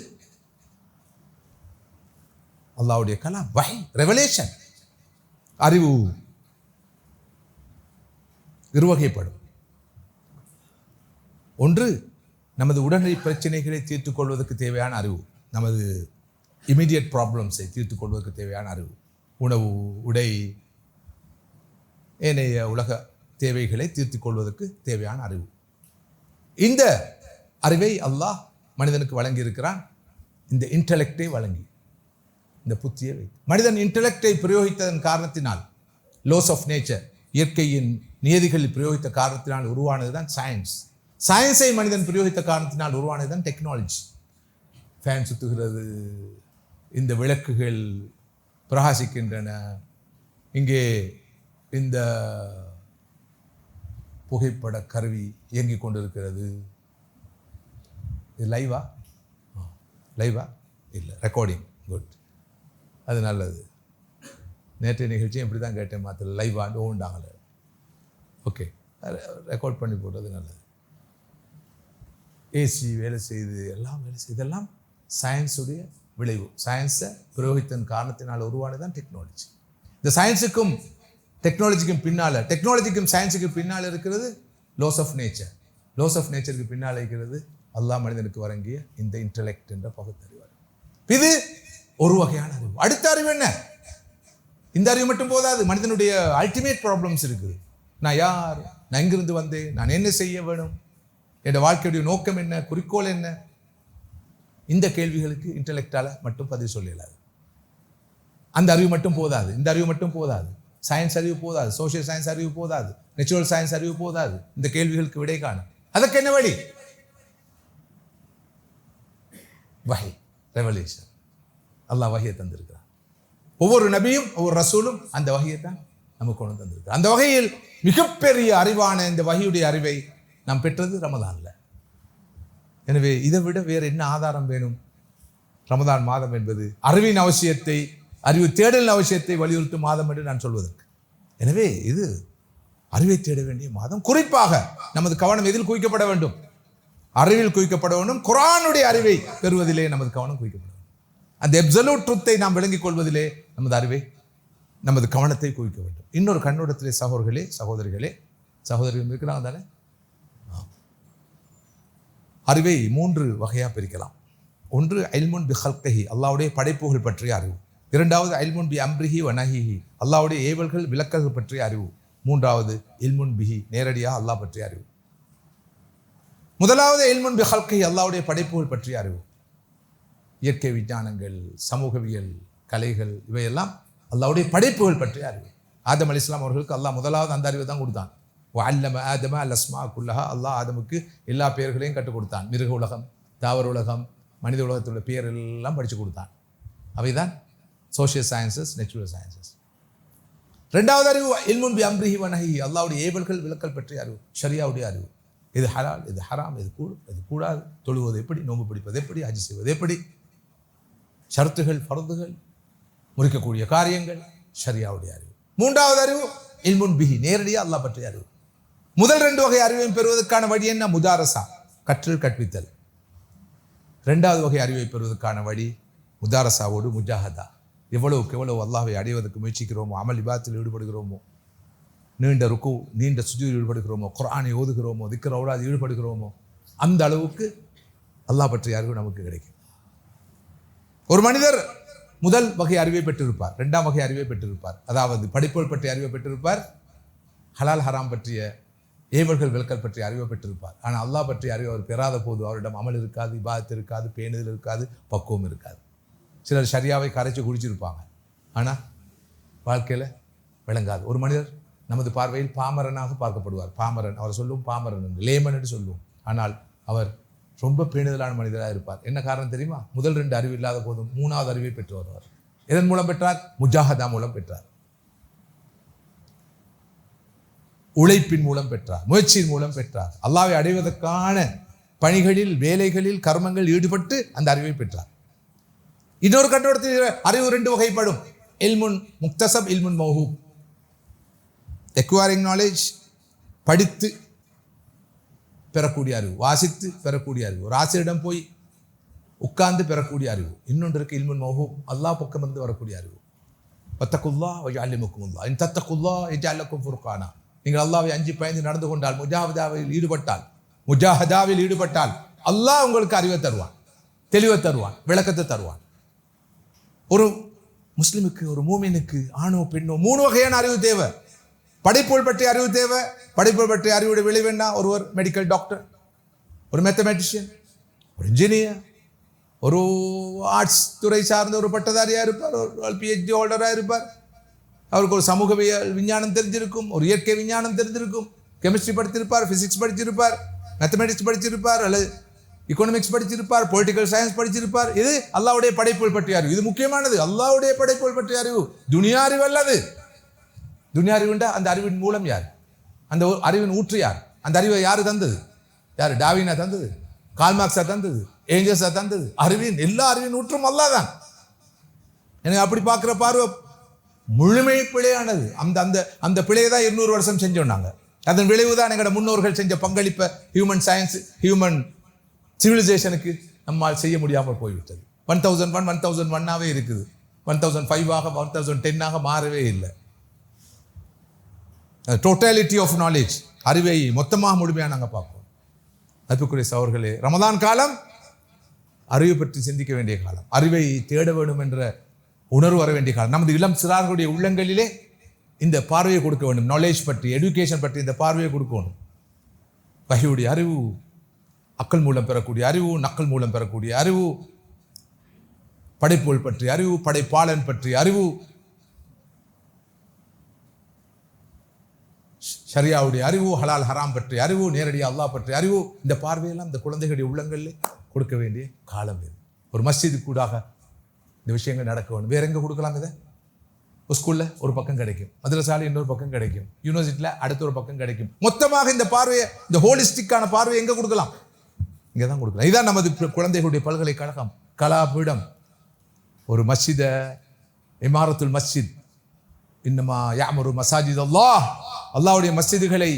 அல்லாஹ்வுடைய கலாம், வஹி, ரெவலேஷன். அறிவு இருவகைப்படும். ஒன்று, நமது உடனடி பிரச்சனைகளை தீர்த்துக் கொள்வதற்கு தேவையான அறிவு, நமது இமீடியட் ப்ராப்ளம்ஸை தீர்த்து கொள்வதற்கு தேவையான அறிவு, உணவு, உடை, ஏனைய உலக தேவைகளை தீர்த்து கொள்வதற்கு தேவையான அறிவு. இந்த அறிவை அல்லாஹ் மனிதனுக்கு வழங்கி இருக்கிறான். இந்த இன்டலெக்டை வழங்கி, இந்த புத்தியை வைத்து மனிதன் இன்டலெக்டை பிரயோகித்ததன் காரணத்தினால், லோஸ் ஆஃப் நேச்சர், இயற்கையின் நியதிகளில் பிரயோகித்த காரணத்தினால் உருவானது தான் சயின்ஸ். சயின்ஸை மனிதன் பிரயோகித்த காரணத்தினால் உருவானது தான் டெக்னாலஜி. ஃபேன் சுற்றுகிறது, இந்த விளக்குகள் பிரகாசிக்கின்றன, இங்கே இந்த புகைப்பட கருவி இயங்கிக் கொண்டிருக்கிறது. இது லைவா? லைவா இல்லை, ரெக்கார்டிங். குட், அது நல்லது. நேற்றைய நிகழ்ச்சியும் இப்படி தான் கேட்டேன், மாத்திர லைவான்னு ஓண்டாங்களே. ஓகே, ரெக்கார்ட் பண்ணி போடுறது நல்லது. ஏசி வேலை செய்து, எல்லாம் வேலை செய்து, இதெல்லாம் சயின்ஸுடைய விளைவு. சயின்ஸை பிரயோகித்தன் காரணத்தினால் உருவானதுதான் டெக்னாலஜி. இந்த சயின்ஸுக்கும் டெக்னாலஜிக்கும் பின்னால், டெக்னாலஜிக்கும் சயின்ஸுக்கும் பின்னால் இருக்கிறது laws of nature. Laws of நேச்சருக்கு பின்னால் இருக்கிறது அல்லாஹ் மனிதனுக்கு வழங்கிய இந்த இன்டலெக்ட் என்ற பகுத்தறிவு. இது ஒரு வகையான அறிவு. அடுத்த அறிவு என்ன? இந்த அறிவு மட்டும் போதாது, மனிதனுடைய அல்டிமேட் ப்ராப்ளம்ஸ் இருக்குது. நான் யார், நான் எங்கிருந்து வந்தேன், நான் என்ன செய்ய வேணும், என் வாழ்க்கையுடைய நோக்கம் என்ன, குறிக்கோள் என்ன? இந்த கேள்விகளுக்கு இன்டெலெக்டால மட்டும் பதில் சொல்லலாது. அந்த அறிவு மட்டும் போதாது, இந்த அறிவு மட்டும் போதாது, சயின்ஸ் அறிவு போதாது, சோசியல் சயின்ஸ் அறிவு போதாது, நேச்சுரல் சயின்ஸ் அறிவு போதாது. இந்த கேள்விகளுக்கு விடை காணும். அதற்கு என்ன வழி? வஹி, ரெவல்யூஷன். அல்லாஹ் வஹியை தந்திருக்கிறான். ஒவ்வொரு நபியும் ஒவ்வொரு ரசூலும் அந்த வஹியை தான் நமக்கு கொண்டு தந்திருக்கிறார். அந்த வகையில் மிகப்பெரிய அறிவான இந்த வஹியுடைய அறிவை நாம் பெற்றது ரமதான்ல. எனவே இதை விட வேறு என்ன ஆதாரம் வேணும்? ரமதான் மாதம் என்பது அறிவின் அவசியத்தை, அறிவு தேடலின் அவசியத்தை வலியுறுத்தும் மாதம் என்று நான் சொல்வதற்கு. எனவே இது அறிவை தேட வேண்டிய மாதம். குறிப்பாக நமது கவனம் எதில் குவிக்கப்பட வேண்டும்? அறிவில் குவிக்கப்பட வேண்டும். குர்ஆனுடைய அறிவை பெறுவதிலே நமது கவனம் குவிக்கப்பட வேண்டும். அந்த அப்சல்யூட் ட்ரூத்தை நாம் விளங்கிக் கொள்வதிலே நமது அறிவை, நமது கவனத்தை குவிக்க வேண்டும். இன்னொரு கண்ணோட்டத்திலே சகோதரர்களே, சகோதரிகள் இருக்கிறாங்க தானே? அறிவை 3 வகையாக பிரிக்கலாம். ஒன்று இல்முன் பி ஹல்கிஹி, அல்லாஹ்வுடைய படைப்புகள் பற்றிய அறிவு. இரண்டாவது இல்முன் பி அம்ரிஹி வ நஹிஹி, அல்லாஹ்வுடைய ஏவல்கள் விலக்கல்கள் பற்றிய அறிவு. மூன்றாவது இல்முன் பிஹி, நேரடியாக அல்லாஹ் பற்றிய அறிவு. முதலாவது இல்முன் பி ஹல்கிஹி, அல்லாஹ்வுடைய படைப்புகள் பற்றிய அறிவு. இயற்கை விஞ்ஞானங்கள், சமூகவியல், கலைகள், இவையெல்லாம் அல்லாஹ்வுடைய படைப்புகள் பற்றிய அறிவு. ஆதம் அலைஹிஸ்ஸலாம் அவர்களுக்கு அல்லாஹ் முதலாவது அந்த அறிவை தான் கொடுத்தான். வஅல்லம ஆதம அல்-அஸ்மா குல்லஹா, அல்லாஹ் ஆதமுக்கு எல்லா பெயர்களையும் கற்றுக் கொடுத்தான். மிருக உலகம், தாவர உலகம், மனித உலகத்தில் உள்ள பெயர் எல்லாம் படித்து கொடுத்தான். அவைதான் சோஷியல் சயின்சஸ், நேச்சுரல் சயின்சஸ். ரெண்டாவது அறிவு இல்முன் பி அம்ரிஹி வ நஹிஹி, அல்லாஹ்வுடைய ஏவல்கள் விலக்கல் பற்றிய அறிவு, ஷரியாவுடைய அறிவு. இது ஹலால், இது ஹராம், இது கூடாது, தொழுவது எப்படி, நோன்பு பிடிப்பது எப்படி, ஹஜ் செய்வது எப்படி, ஷர்த்துகள், ஃபர்துகள், முறிக்கக்கூடிய காரியங்கள், ஷரியாவுடைய அறிவு. மூன்றாவது அறிவு இல்முன் பிஹி, நேரடியாக அல்லாஹ் பற்றிய அறிவு. முதல் 2 வகை அறிவையும் பெறுவதற்கான வழி என்ன? முதாரசா, கற்றல் கற்பித்தல். இரண்டாவது வகை அறிவை பெறுவதற்கான வழி முதாரசாவோடு முஜாஹதா. எவ்வளவுக்கு எவ்வளவு அல்லாஹ்வை அடைவதற்கு முயற்சிக்கிறோமோ, அமல் இபாதத்தில் ஈடுபடுகிறோமோ, நீண்ட ருக்கு, நீண்ட சுஜூதில் ஈடுபடுகிறோமோ, குர்ஆனை ஓதுகிறோமோ, திக்ர் ஔராதில் ஈடுபடுகிறோமோ, அந்த அளவுக்கு அல்லாஹ் பற்றிய அறிவு நமக்கு கிடைக்கும். ஒரு மனிதர் முதல் வகை அறிவை பெற்றிருப்பார், 2ஆம் வகை அறிவை பெற்றிருப்பார். அதாவது படிப்புகள் பற்றிய அறிவை பெற்றிருப்பார், ஹலால் ஹராம் பற்றிய ஏவல்கள் விலக்கல் பற்றிய அறிவை பெற்றிருப்பார். ஆனால் அல்லாஹ் பற்றிய அறிவு அவர் பெறாத போது அவரிடம் அமல் இருக்காது, இபாதத் இருக்காது, பேணுதல் இருக்காது, பக்குவம் இருக்காது. சிலர் ஷரியாவை கரைச்சி குடிச்சிருப்பாங்க, ஆனால் வாழ்க்கையில் விளங்காது. ஒரு மனிதர் நமது பார்வையில் பாமரனாக பார்க்கப்படுவார். பாமரன், அவர் சொல்லுவோம் பாமரன் என்று, லேமன் என்று சொல்லுவோம். ஆனால் அவர் ரொம்ப பேணுதலான மனிதராக இருப்பார். என்ன காரணம் தெரியுமா? முதல் 2 அறிவு இல்லாத போதும் 3ஆவது அறிவை பெற்று வருவார். எதன் மூலம் பெற்றார்? முஜாஹதா மூலம் பெற்றார், உழைப்பின் மூலம் பெற்றார், முயற்சியின் மூலம் பெற்றார். அல்லாஹ்வை அடைவதற்கான பணிகளில், வேலைகளில், கர்மங்கள் ஈடுபட்டு அந்த அறிவை பெற்றார். இன்னொரு கண்ணோட்டத்தில் அறிவு 2 வகைப்படும். இல்முன் முக்தசப், இல்முன் மௌஹூப். எக்வயரிங் நாலேஜ், படித்து பெறக்கூடிய அறிவு, வாசித்து பெறக்கூடிய அறிவு, ஒரு ஆசிரியரிடம் போய் உட்கார்ந்து பெறக்கூடிய அறிவு. இன்னொன்று இருக்கு இல்முன் மௌஹூப், அல்லாஹ் பக்கம் இருந்து வரக்கூடிய அறிவு. வத்தகுல்லாஹ் வ யஅல்லிமுக்குமுல்லாஹ் இன் தத்தகுல்லாஹ் யஜ்அல் லக்கும் ஃபுர்கானா. நீங்கள் அல்லாஹ்வை அஞ்சி பயந்து நடந்து கொண்டால், முஜாஹதாவில் ஈடுபட்டால் அல்லாஹ் உங்களுக்கு அறிவை தருவான், தெளிவை தருவான், விளக்கத்தை தருவான். ஒரு முஸ்லிமுக்கு, ஒரு மூமினுக்கு, ஆணோ பெண்ணோ 3 வகையான அறிவு தேவை. படைப்புகள் பற்றிய அறிவு தேவை. படைப்புகள் பற்றிய அறிவுடைய விளைவு என்ன? ஒருவர் மெடிக்கல் டாக்டர், ஒரு மேத்தமேட்டிஷியன், ஒரு இன்ஜினியர், ஒரு ஆர்ட்ஸ் துறை சார்ந்த ஒரு பட்டதாரியாக இருப்பார், ஒரு PhD ஹோல்டராக இருப்பார். அவருக்கு ஒரு சமூகவியல் விஞ்ஞானம் தெரிஞ்சிருக்கும், ஒரு இயற்கை விஞ்ஞானம் தெரிஞ்சிருக்கும், கெமிஸ்ட்ரி படித்திருப்பார், ஃபிசிக்ஸ் படிச்சிருப்பார், மேத்தமேட்டிக்ஸ் படிச்சிருப்பார், அல்லது எக்கனாமிக்ஸ் படிச்சிருப்பார், பொலிட்டிக்கல் சயின்ஸ் படிச்சிருப்பார். இது அல்லாஹ்வுடைய படைப்புகள் பற்றிய அறிவு. இது முக்கியமானது. அல்லாஹ்வுடைய படைப்புகள் பற்றிய அறிவு, துனியா அறிவு அல்லது. துனியா அறிவுண்டா அந்த அறிவின் மூலம் யார்? அந்த அறிவின் ஊற்று யார்? அந்த அறிவை யாரு தந்தது? யார்? டார்வினா தந்தது? கார்ல் மார்க்ஸா தந்தது? ஏஞ்சல்ஸா தந்தது? எல்லா அறிவின் ஊற்றும் அல்லாஹ் தான். எனக்கு அப்படி பார்க்குற பார்வை முழுமை பிழையானது. அந்த பிழையை தான் 200 வருஷம் செஞ்சோம் நாங்கள். அதன் விளைவு தான் எங்களோட முன்னோர்கள் செஞ்ச பங்களிப்பை ஹியூமன் சயின்ஸ், ஹியூமன் சிவிலைசேஷனுக்கு நம்மால் செய்ய முடியாமல் போய்விட்டது. 1001 1001ஆகவே இருக்குது. 1005ஆக 1010ஆக மாறவே இல்லை. டோட்டாலிட்டி ஆஃப் நாலேஜ், அறிவை மொத்தமாக முழுமையாக நாங்கள் பார்ப்போம். அன்புக்குரிய சகோதரர்களே, ரமதான் காலம் அறிவை பற்றி சிந்திக்க வேண்டிய காலம், அறிவை தேட வேண்டும் என்ற உணர்வு வர வேண்டிய காலம். நமது இளம் சிறார்களுடைய உள்ளங்களிலே இந்த பார்வையை கொடுக்க வேண்டும். நாலேஜ் பற்றி, எஜுகேஷன் பற்றி இந்த பார்வையை கொடுக்கணும். வஹியுடைய அறிவு அக்கல் மூலம் பெறக்கூடிய அறிவு, நக்கல் மூலம் பெறக்கூடிய அறிவு, படைப்புகள் பற்றிய அறிவு, படைப்பாளன் பற்றிய அறிவு, ஷரியாவுடைய அறிவு, ஹலால் ஹராம் பற்றிய அறிவு, நேரடியாக அல்லாஹ் பற்றிய அறிவு. இந்த பார்வையெல்லாம் இந்த குழந்தைகளுடைய உள்ளங்களில் கொடுக்க வேண்டிய காலம் இது. ஒரு மஸ்ஜிது கூடாக இந்த விஷயங்கள் நடக்க வேண்டும். வேற எங்கே கொடுக்கலாம்? இதை ஸ்கூலில் ஒரு பக்கம் கிடைக்கும், மதரசாலையில் இன்னொரு பக்கம் கிடைக்கும், யூனிவர்சிட்டியில் அடுத்த ஒரு பக்கம் கிடைக்கும். மொத்தமாக இந்த பார்வையை, இந்த ஹோலிஸ்டிக்கான பார்வையை எங்கே கொடுக்கலாம்? இங்கே தான் கொடுக்கலாம். இதுதான் நமது குழந்தைகளுடைய பல்கலைக்கழகம், கலாபீடம். ஒரு மஸ்ஜித, இமாரத்துல் மஸ்ஜித், இன்னமா யாமரு மசாஜித் அல்லாஹ், அல்லாஹ்வுடைய மஸ்ஜிதுகளை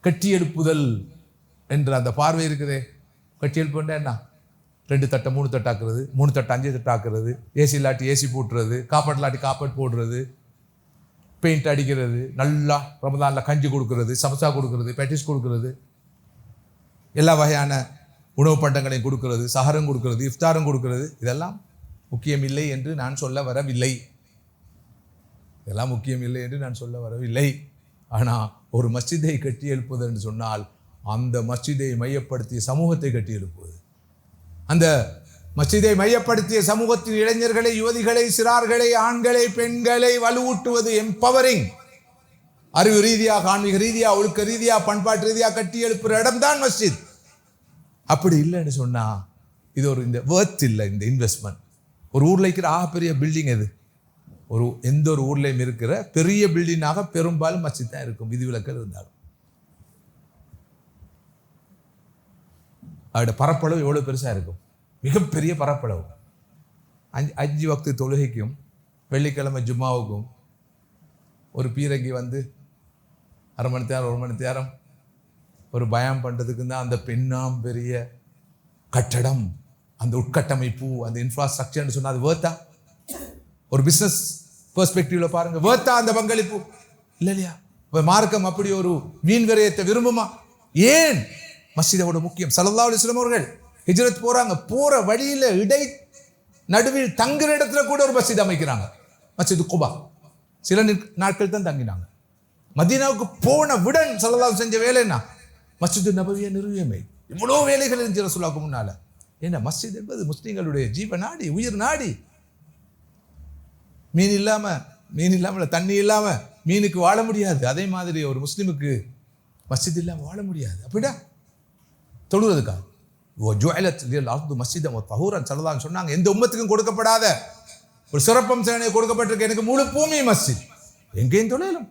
கட்டி எழுப்புதல் என்ற அந்த பார்வை இருக்குதே. கட்டி எழுப்புன்னா என்ன? 2 தட்டை 3 தட்டாக்குறது, 3 தட்டை 5 தட்டாக்குறது, ஏசி இல்லாட்டி ஏசி போட்டுறது, காப்பாட் இல்லாட்டி காப்பாட் போடுறது, பெயிண்ட் அடிக்கிறது, நல்லா ரமதானில் கஞ்சி கொடுக்கறது, சமோசா கொடுக்கறது, பேட்டிஸ் கொடுக்கறது, எல்லா வகையான உணவு பண்டங்களையும் கொடுக்கறது, சஹரும் கொடுக்கறது, இஃப்தாரும் கொடுக்கறது. இதெல்லாம் முக்கியம் இல்லை என்று நான் சொல்ல வரவில்லை. இதெல்லாம் முக்கியம் இல்லை என்று நான் சொல்ல வரவில்லை. ஆனால் ஒரு மஸ்ஜிதை கட்டி எழுப்புவது என்று சொன்னால் அந்த மஸ்ஜிதை மையப்படுத்திய சமூகத்தை கட்டி எழுப்புவது. அந்த மஸ்ஜிதை மையப்படுத்திய சமூகத்தின் இளைஞர்களை, யுவதிகளை, சிறார்களை, ஆண்களை, பெண்களை வலுவூட்டுவது, எம்பவரிங். அறிவு ரீதியாக, ஆன்மீக ரீதியாக, ஒழுக்க ரீதியாக, பண்பாட்டு ரீதியாக கட்டி எழுப்புகிற இடம்தான் மஸ்ஜித். அப்படி இல்லைன்னு சொன்னா இது ஒரு இந்த வேர்த் இல்லை. இந்த இன்வெஸ்ட்மெண்ட் ஒரு ஊரில் இருக்கிற பெரிய பில்டிங் எது? எந்த ஒரு ஊர்லையும் இருக்கிற பெரிய பில்டிங்காக பெரும்பாலும் மஸ்ஜித் தான் இருக்கும், விதிவிலக்கல் இருந்தாலும். அதோட பரப்பளவு எவ்வளோ பெருசாக இருக்கும்? மிகப்பெரிய பரப்பளவு. 5 வக்து தொழுகைக்கும் வெள்ளிக்கிழமை ஜும்மாவுக்கும் ஒரு பீரங்கி வந்து 1/2 மணி நேரம் 1 மணி நேரம் ஒரு பயம் பண்ணுறதுக்கு தான் அந்த பெண்ணாம் பெரிய கட்டடம், அந்த உட்கட்டமைப்பு, அந்த இன்ஃப்ராஸ்ட்ரக்சர்னு சொன்னால் அது வேர்த்தா? ஒரு பிஸ்னஸ் பெர்ஸ்பெக்டிவ்ல பாருங்க, வேர்த்தா அந்த பங்களிப்பு? இல்லை இல்லையா? மார்க்கம் அப்படி ஒரு மீன் விரயத்தை விரும்புமா? ஏன்? மஸ்ஜிதோட முக்கியம். ஸல்லல்லாஹு அலைஹி வஸல்லம் அவர்கள் ஹிஜ்ரத் போறாங்க, போற வழியில இடை நடுவில் தங்குற இடத்துல கூட ஒரு மஸ்ஜித் அமைக்கிறாங்க, மஸ்ஜித் குபா. சில நாட்கள் தான் தங்கினாங்க. மதீனாவுக்கு போன விடன் ஸல்லல்லாஹு செஞ்ச வேலை என்ன? மஸ்ஜித் நபவியை நிறுவியமை. இவ்வளோ வேலைகள் இருந்துச்சு ரசூலுல்லாஹ்க்கு முன்னால. ஏன்னா மஸ்ஜித் என்பது முஸ்லிம்களுடைய ஜீவ நாடி, உயிர் நாடி. மீன் இல்லாமல் தண்ணி இல்லாமல் மீனுக்கு வாழ முடியாது. அதே மாதிரி ஒரு முஸ்லிமுக்கு மஸ்ஜித் இல்லாமல் வாழ முடியாது. அப்படின்னா தொழுறதுக்காக சொன்னாங்க. எந்த உம்மத்துக்கும் கொடுக்கப்படாத ஒரு சிறப்பம்சனை கொடுக்கப்பட்டிருக்கு எனக்கு. முழு பூமி மஸ்ஜித். எங்கேயும் தொலையலும்,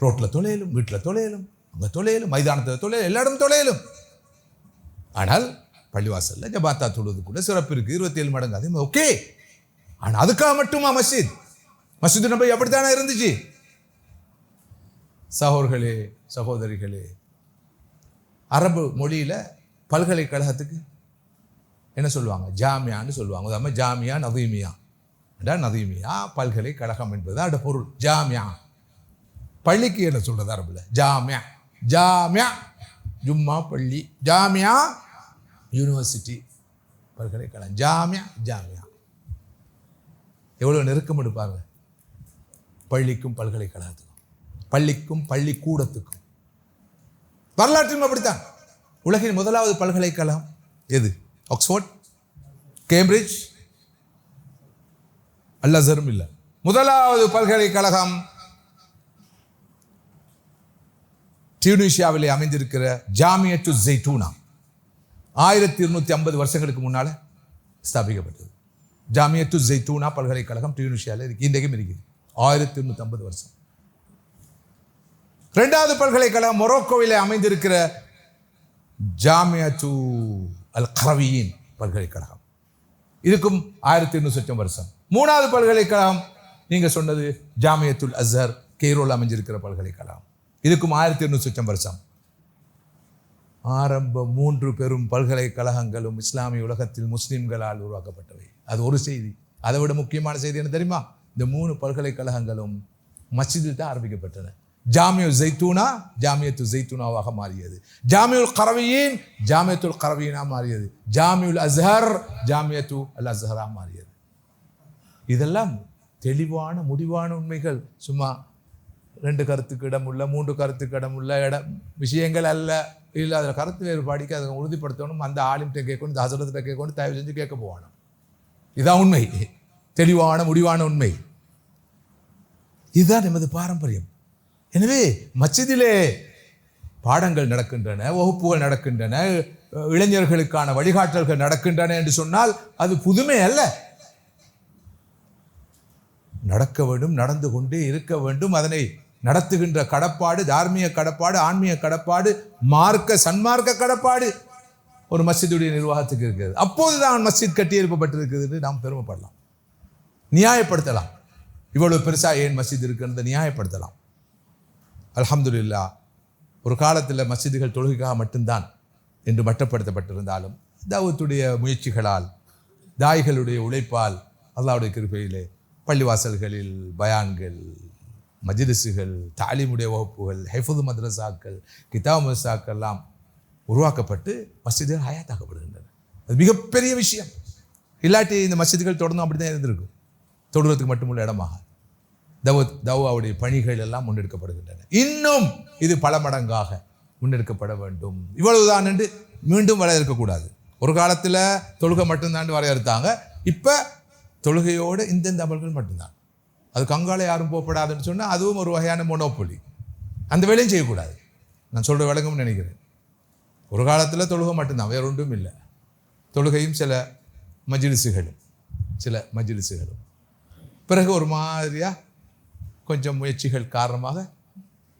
ரோட்ல தொலையலும், வீட்டில் தொலையலும், அங்கே தொலையலும், மைதானத்தில் தொலையலும், எல்லா இடமும் தொலையலும். ஆனால் பள்ளிவாசல்ல ஜபாத்தா தொழுது கூட சிறப்பு இருக்கு, 27 மடங்கு. அதே மாதிரி ஓகே. ஆனால் அதுக்காக மட்டுமா மஸ்ஜித்? மஸ்ஜித் நபி அப்படித்தானே இருந்துச்சு. சகோதரர்களே, சகோதரிகளே, அரபு மொழியில் பல்கலைக்கழகத்துக்கு என்ன சொல்லுவாங்க? ஜாமியான்னு சொல்லுவாங்க. உதாரணமாக ஜாமியா நதீமியா. நதீமியா பல்கலைக்கழகம் என்பது அதோட பொருள். ஜாமியா பள்ளிக்கு என்ன சொல்றது அரபுல? ஜாமியா. ஜாமியா ஜும்மா பள்ளி, ஜாமியா யூனிவர்சிட்டி, பல்கலைக்கழகம். ஜாமியா ஜாமியா எவ்வளோ நெருக்கம் எடுப்பாங்க பள்ளிக்கும் பல்கலைக்கழகத்துக்கும், பள்ளிக்கும் பள்ளிக்கூடத்துக்கும். வரலாற்றிலும் அப்படித்தான். உலகின் முதலாவது பல்கலைக்கழகம் எது? ஆக்ஸ்போர்ட், கேம்பிரிட்ஜ், அல்-அஸ்ஹரும் இல்லை. முதலாவது பல்கலைக்கழகம் டியூனிஷியாவிலே அமைந்திருக்கிற ஜாமியத்து ஜெய்தூனா. 1250 வருஷங்களுக்கு முன்னால ஸ்தாபிக்கப்பட்டது. ஜாமியத்து ஜெய்தூனா பல்கலைக்கழகம் டியூனிஷியாவில் இருக்கு, இன்றைக்கும் இருக்குது. 1250 வருஷம். 2வது பல்கலைக்கழகம் மொரோக்கோவிலே அமைந்திருக்கிற ஜாமியத்து அல் கரவியின் பல்கலைக்கழகம். இதுக்கும் 1800 வருஷம். 3வது பல்கலைக்கழகம் நீங்க சொன்னது ஜாமியத்துல் அஸ்ஹர், கெய்ரோல் அமைஞ்சிருக்கிற பல்கலைக்கழகம். இதுக்கும் 1800 வருஷம். ஆரம்ப 3 பெரும் பல்கலைக்கழகங்களும் இஸ்லாமிய உலகத்தில் முஸ்லிம்களால் உருவாக்கப்பட்டவை. அது ஒரு செய்தி. அதை விட முக்கியமான செய்தி என்ன தெரியுமா? இந்த 3 பல்கலைக்கழகங்களும் மஸ்ஜிதில் தான் ஆரம்பிக்கப்பட்டன. ஜாமியு ஜெய்தூனா ஜாமியத்து ஜெய்தூனாவாக மாறியது. ஜாமியுல் கரவியின் ஜாமியத்துல் கரவியினா மாறியது. ஜாமியுல் அஸ்ஹர் ஜாமியத்து அல் அஸ்ஹரா மாறியது. இதெல்லாம் தெளிவான முடிவான உண்மைகள். சும்மா 2 கருத்துக்கு இடம் உள்ள 3 கருத்துக்கு இடம் உள்ள விஷயங்கள் அல்ல. இல்லை அதில் கருத்து வேறுபாடிக்கு அதை உறுதிப்படுத்தணும். அந்த ஆலிம்கிட்ட கேட்கணும், இந்த ஹசரத்திட்ட கேட்கணும், தயவு செஞ்சு கேட்க போகணும். இதுதான் உண்மை, தெளிவான முடிவான உண்மை. இதுதான் நமது பாரம்பரியம். எனவே மஸ்ஜிதிலே பாடங்கள் நடக்கின்றன, வகுப்புகள் நடக்கின்றன, இளைஞர்களுக்கான வழிகாட்டல்கள் நடக்கின்றன என்று சொன்னால் அது புதுமை அல்ல. நடக்க வேண்டும், நடந்து கொண்டே இருக்க வேண்டும். அதனை நடத்துகின்ற கடப்பாடு, தார்மீக கடப்பாடு, ஆன்மீக கடப்பாடு, சன்மார்க்க கடப்பாடு ஒரு மஸ்ஜிதுடைய நிர்வாகத்துக்கு இருக்கிறது. அப்போதுதான் மஸ்ஜித் கட்டியெழுப்பப்பட்டிருக்கிறது என்று நாம் பெருமைப்படலாம், நியாயப்படுத்தலாம். இவ்வளவு பெருசா ஏன் மஸ்ஜித் இருக்கிறத நியாயப்படுத்தலாம். அல்ஹம்துலில்லாஹ், ஒரு காலத்தில் மஸ்ஜிதுகள் தொழுகைக்காக மட்டும்தான் என்று மட்டப்படுத்தப்பட்டிருந்தாலும் தாவத்துடைய முயற்சிகளால், தாய்களுடைய உழைப்பால், அல்லாஹ்வுடைய கிருபையிலே பள்ளிவாசல்களில் பயான்கள், மஜ்லிஸுகள், தாலீமுடைய வகுப்புகள், ஹிஃபுது மദ്രസാக்கள், கிதாப் மദ്രസാக்கள் எல்லாம் உருவாக்கப்பட்டு மஸ்ஜிதுகள் ஹயாத்தாக்கப்படுகின்றன. அது மிகப்பெரிய விஷயம். இல்லாட்டி இந்த மஸ்ஜிதுகள் தொடர்ந்து அப்படி தான் இருந்திருக்கும். தொழுகிறதுக்கு மட்டுமுள்ள இடமாக தவாவுடைய பணிகள் எல்லாம் முன்னெடுக்கப்படுகின்றன. இன்னும் இது பல மடங்காக முன்னெடுக்கப்பட வேண்டும். இவ்வளவுதான் என்று மீண்டும் வரையறுக்கக்கூடாது. ஒரு காலத்தில் தொழுகை மட்டும்தான் வரையறுத்தாங்க. இப்போ தொழுகையோடு இந்தந்த அமல்கள் மட்டும்தான். அது கங்கால யாரும் போகப்படாதுன்னு சொன்னால் அதுவும் ஒரு வகையான மொனோப்பொலி. அந்த வேலையும் செய்யக்கூடாது. நான் சொல்கிற விளங்கும்னு நினைக்கிறேன். ஒரு காலத்தில் தொழுகை மட்டும்தான், வேற ஒன்றும் இல்லை. தொழுகையும் சில மஜ்லிஸுகளும் பிறகு ஒரு மாதிரியாக கொஞ்சம் முயற்சிகள் காரணமாக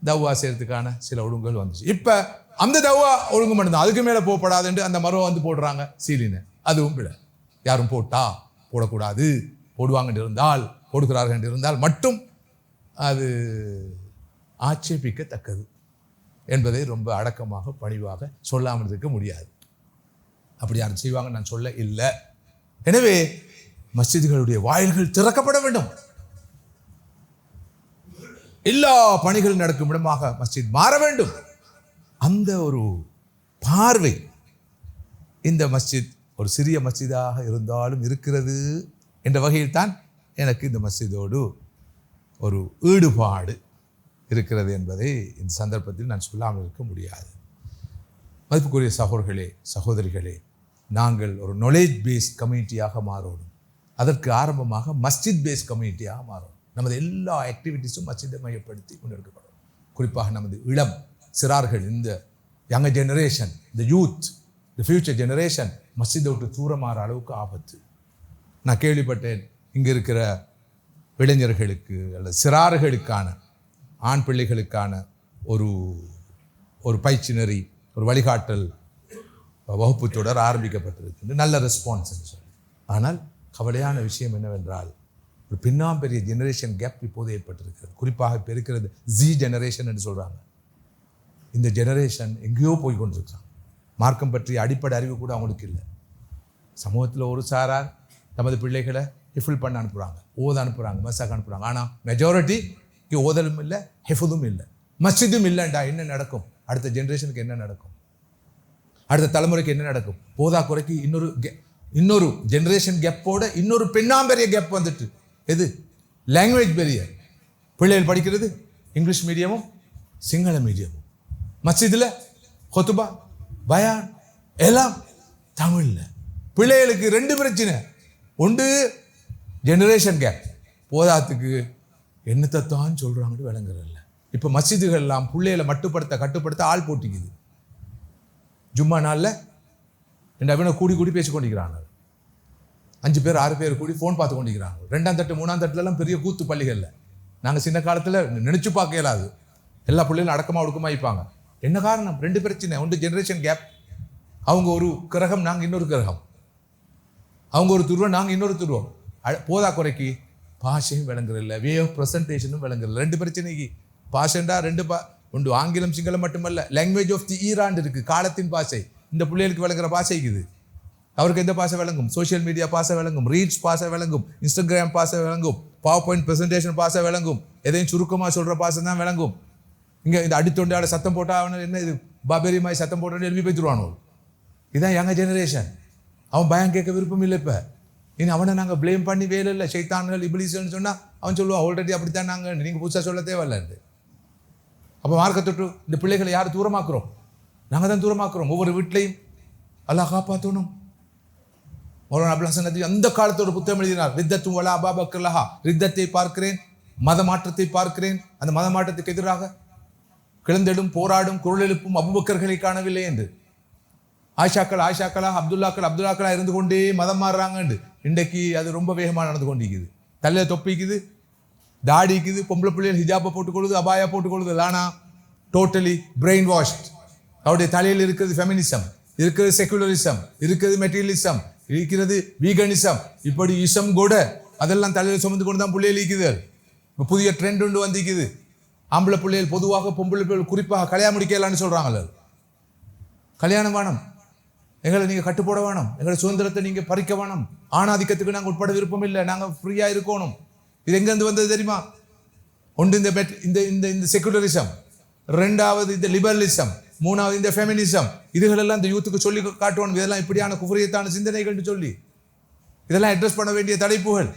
தவ்வா செய்யறதுக்கான சில ஒழுங்குகள் வந்துச்சு. இப்போ அந்த தவ்வா ஒழுங்கு மட்டும்தான், அதுக்கு மேலே போகப்படாதுன்ட்டு அந்த மரம் வந்து போடுறாங்க சீலினை. அதுவும் பிழை. யாரும் போடக்கூடாது, போடுவாங்கன்னு இருந்தால், போடுகிறார்கள் என்று இருந்தால் மட்டும் அது ஆட்சேபிக்கத்தக்கது என்பதை ரொம்ப அடக்கமாக பணிவாக சொல்லாமல் இருக்க முடியாது. அப்படி யாரும் செய்வாங்க நான் சொல்ல இல்லை. எனவே மஸ்ஜிதுகளுடைய வாயில்கள் திறக்கப்பட வேண்டும். எல்லா பணிகளும் நடக்கும் இடமாக மஸ்ஜித் மாற வேண்டும். அந்த ஒரு பார்வை இந்த மஸ்ஜித் ஒரு சிறிய மஸ்ஜிதாக இருந்தாலும் இருக்கிறது என்ற வகையில் தான் எனக்கு இந்த மஸ்ஜிதோடு ஒரு ஈடுபாடு இருக்கிறது என்பதை இந்த சந்தர்ப்பத்தில் நான் சொல்லாமல் இருக்க முடியாது. மதிப்புக்குரிய சகோதரிகளே, நாங்கள் ஒரு நாலேஜ் பேஸ்ட் கம்யூனிட்டியாக மாறணும். அதற்கு ஆரம்பமாக மஸ்ஜித் பேஸ்ட் கம்யூனிட்டியாக மாறணும். நமது எல்லா ஆக்டிவிட்டீஸும் மஸ்ஜிதை மையப்படுத்தி முன்னெடுக்கப்படும். குறிப்பாக நமது இளம் சிறார்கள், இந்த யங்கர் ஜெனரேஷன், இந்த யூத், இந்த ஃபியூச்சர் ஜெனரேஷன் மஸ்ஜிதை விட்டு தூரமாற அளவுக்கு ஆபத்து. நான் கேள்விப்பட்டேன், இங்கே இருக்கிற இளைஞர்களுக்கு அல்லது சிறார்களுக்கான ஆண் பிள்ளைகளுக்கான ஒரு பயிற்சி நெறி, ஒரு வழிகாட்டல் வகுப்பு தொடர் ஆரம்பிக்கப்பட்டிருக்கு. நல்ல ரெஸ்பான்ஸ் என்று சொல்லி. ஆனால் கவலையான விஷயம் என்னவென்றால், ஒரு பின்னாம்பெரிய ஜெனரேஷன் கேப் இப்போது ஏற்பட்டிருக்கிறது. குறிப்பாக இப்போ இருக்கிறது ஜி ஜெனரேஷன் என்று சொல்கிறாங்க. இந்த ஜெனரேஷன் எங்கேயோ போய் கொண்டிருக்கிறாங்க. மார்க்கம் பற்றிய அடிப்படை அறிவு கூட அவங்களுக்கு இல்லை. சமூகத்தில் ஒரு சாரார் தமது பிள்ளைகளை ஹிஃபுல் பண்ண அனுப்புகிறாங்க, ஓத அனுப்புகிறாங்க, மசாக் அனுப்புகிறாங்க. ஆனால் மெஜாரிட்டிக்கு ஓதலும் இல்லை, ஹிஃபுதும் இல்லை, மஸ்ஜிதும் இல்லைண்டா என்ன நடக்கும்? அடுத்த ஜெனரேஷனுக்கு என்ன நடக்கும்? அடுத்த தலைமுறைக்கு என்ன நடக்கும்? போதா குறைக்கு இன்னொரு ஜெனரேஷன் கேப்போட இன்னொரு பெண்ணாம்பெரிய கேப் வந்துட்டு. எது? லாங்குவேஜ் பெரியர். பிள்ளைகள் படிக்கிறது இங்கிலீஷ் மீடியமும் சிங்கள மீடியமும். மஸ்ஜிதில் கொத்துபா பயான் எல்லாம் தமிழில். பிள்ளைகளுக்கு 2 பிரச்சனை. ஒன்று ஜெனரேஷன் கேப், போதாத்துக்கு என்னத்தான் சொல்கிறாங்கன்னு விளங்குறதில்ல. இப்போ மஸ்ஜிதுகள் எல்லாம் பிள்ளைகளை கட்டுப்படுத்த ஆள் போட்டிக்குது. ஜும்மா நாளில் 2 பேரும் கூடி பேசி கொண்டிருக்கிறாங்க. 5 பேர் 6 பேர் கூடி ஃபோன் பார்த்து கொண்டிருக்கிறாங்க. 2ஆம் தட்டு 3ஆம் தட்டுலலாம் பெரிய கூத்து பள்ளிகளில். நாங்கள் சின்ன காலத்தில் நினச்சி பார்க்க இயலாது. எல்லா பிள்ளைகளும் அடக்கமாக ஒடுக்கமாக இருப்பாங்க. என்ன காரணம்? 2 பிரச்சனை. ஒன்று ஜெனரேஷன் கேப். அவங்க ஒரு கிரகம், நாங்கள் இன்னொரு கிரகம். அவங்க ஒரு துருவம், நாங்கள் இன்னொரு துருவம். போதா குறைக்கு பாஷையும் விளங்குறதில்ல, வே ஆஃப் ப்ரெசன்டேஷனும் விளங்குறதில்ல. 2 பிரச்சனைக்கு பாஷண்டா 2 ஒன்று ஆங்கிலம் சிங்களம் மட்டுமல்ல, லாங்குவேஜ் ஆஃப் தி ஈரான் இருக்குது, காலத்தின் பாஷை. இந்த பிள்ளைகளுக்கு விளங்குற பாஷை இருக்குது. அவருக்கு எந்த பாஷை விளங்கும்? சோஷியல் மீடியா பாஷை விளங்கும், ரீல்ஸ் பாஷை விளங்கும், இன்ஸ்டாகிராம் பாஷை விளங்கும், பவர் பாயிண்ட் ப்ரெசன்டேஷன் பாஷை விளங்கும், எதையும் சுருக்கமாக சொல்கிற பாஷை தான் விளங்கும். இங்கே இந்த அடித்தொண்டாட சத்தம் போட்டால் என்ன இது பாபேரியமாய் சத்தம் போட்டோன்னு எழுப்பி போய்த்துருவானோ. இதுதான் யங்க ஜெனரேஷன். அவன் பயம் கேட்க விருப்பம் இல்லை. இப்போ இனி அவனை நாங்கள் ப்ளேம் பண்ணி வேலை இல்லை, சைத்தான்கள் இப்லீஸ்ன்னு சொன்னால் அவன் சொல்லுவான், ஆல்ரெடி அப்படித்தான் நாங்கள், நீங்கள் புதுசாக சொல்ல தேவையில்லைன்ட்டு. அப்போ மார்க்கத்தொட்டு இந்த பிள்ளைகளை யார் தூரமாக்குறோம்? நாங்கள் தான் தூரமாக்குறோம். ஒவ்வொரு வீட்லையும் அல்லாஹ் காப்பாற்றணும். மௌலானா அபுல் ஹசன் நத்வி அந்த காலத்தோட புத்தகம் எழுதினார். ரித்தத்தும் வலா அபூபக்கர் லஹா, ரித்தத்தை பார்க்கிறேன், மத மாற்றத்தை பார்க்கிறேன், அந்த மத மாற்றத்துக்கு எதிராக கிளந்தெடும் போராடும் குரல் எழுப்பும் அபூபக்கர்களை காணவில்லை என்று. ஆயிஷாக்களா அப்துல்லாக்களா இருந்து கொண்டே மதம் மாறுறாங்க. இன்றைக்கு அது ரொம்ப வேகமாக நடந்து கொண்டிருக்குது. தலையில் தொப்பிக்குது, தாடிக்குது, பொம்பளை பிள்ளைகள் ஹிஜாப்பை போட்டுக்கொள்ளுது, அபாயா போட்டுக்கொள்ளுது. Lana totally brain washed. அவருடைய தலையில் இருக்கிறது ஃபெமினிசம், இருக்கிறது செகுலரிசம், இருக்கிறது மெட்டீரியலிசம், இருக்கிறது வீகனிசம், இப்படி இசம் கூட அதெல்லாம் தலையில் சுமந்து கொண்டு தான் பிள்ளைகள் இருக்குது. இப்போ புதிய ட்ரெண்ட் ஒன்று வந்திக்குது. ஆம்பளை பிள்ளைகள் பொதுவாக பொம்பளை பிள்ளைகள் குறிப்பாக கல்யாணம் முடிக்கலான்னு சொல்கிறாங்கல்ல. கல்யாணம் வேணும், எங்களை நீங்கள் கட்டுப்போட வேணும், எங்களை சுதந்திரத்தை நீங்கள் பறிக்க வேணும், ஆணாதிக்கத்துக்கு நாங்கள் உட்பட விருப்பம் இல்லை, நாங்கள் ஃப்ரீயாக இருக்கணும். இது எங்கேருந்து வந்தது தெரியுமா? ஒன்று இந்த செகுலரிசம், ரெண்டாவது இந்த லிபரலிசம், மூணாவது இந்த ஃபெமினிசம். இதுகளெல்லாம் இந்த யூத்துக்கு சொல்லி காட்டுவோம். இதெல்லாம் இப்படியான குஃப்ரியத்தான சிந்தனைகள்னு சொல்லி இதெல்லாம் அட்ரஸ் பண்ண வேண்டிய தலைப்புகள்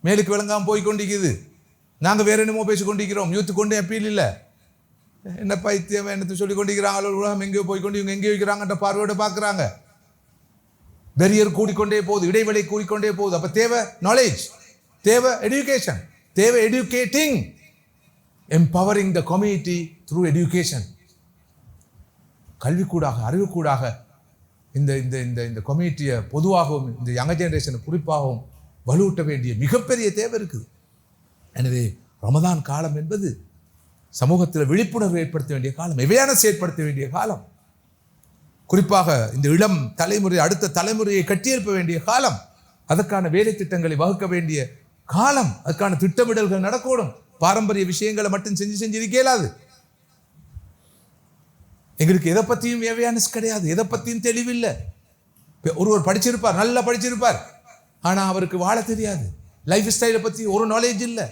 மேலுக்கு விளங்காமல் போய்கொண்டிருக்குது. நாங்கள் வேற என்னமோ பேசிக்கொண்டிருக்கிறோம். யூத்து கொண்டு அப்பீல் இல்லை. என்ன பைத்தியம் என்னத்தை சொல்லி கொண்டிருக்கிறாங்க. உலகம் எங்கேயோ போய்கொண்டு இவங்க எங்கேயோ வைக்கிறாங்கன்ற பார்வையோட பார்க்குறாங்க. பெரியர் கூடிக்கொண்டே போகுது, இடைவெளி கூடிக்கொண்டே போகுது. அப்போ தேவை நாலேஜ், தேவை எடுகேஷன், தேவை educating, empowering the community through education. கல்விக்கூடாக, அறிவுக்கூடாக இந்த இந்த இந்த இந்த கம்யூனிட்டியை பொதுவாகவும் இந்த யங்க ஜெனரேஷனை குறிப்பாகவும் வலுவூட்ட வேண்டிய மிகப்பெரிய தேவை இருக்குது. எனவே ரமதான் காலம் என்பது சமூகத்தில் விழிப்புணர்வு ஏற்படுத்த வேண்டிய காலம், அவேர்னஸ் ஏற்படுத்த வேண்டிய காலம். குறிப்பாக இந்த இளம் தலைமுறை, அடுத்த தலைமுறையை கட்டியெழுப்ப வேண்டிய காலம். அதற்கான வேலை திட்டங்களை வகுக்க வேண்டிய காலம். அதுக்கான திட்டமிடல்கள் நடக்கணும். பாரம்பரிய விஷயங்களை மட்டும் செஞ்சு இருக்க இயலாது. எங்களுக்கு எதை பற்றியும் அவேர்னஸ் கிடையாது, எதை பற்றியும் தெளிவில்லை. ஒருவர் படிச்சிருப்பார், நல்லா படிச்சிருப்பார், ஆனால் அவருக்கு வாழ தெரியாது. லைஃப் ஸ்டைலை பற்றி ஒரு நாலேஜ் இல்லை.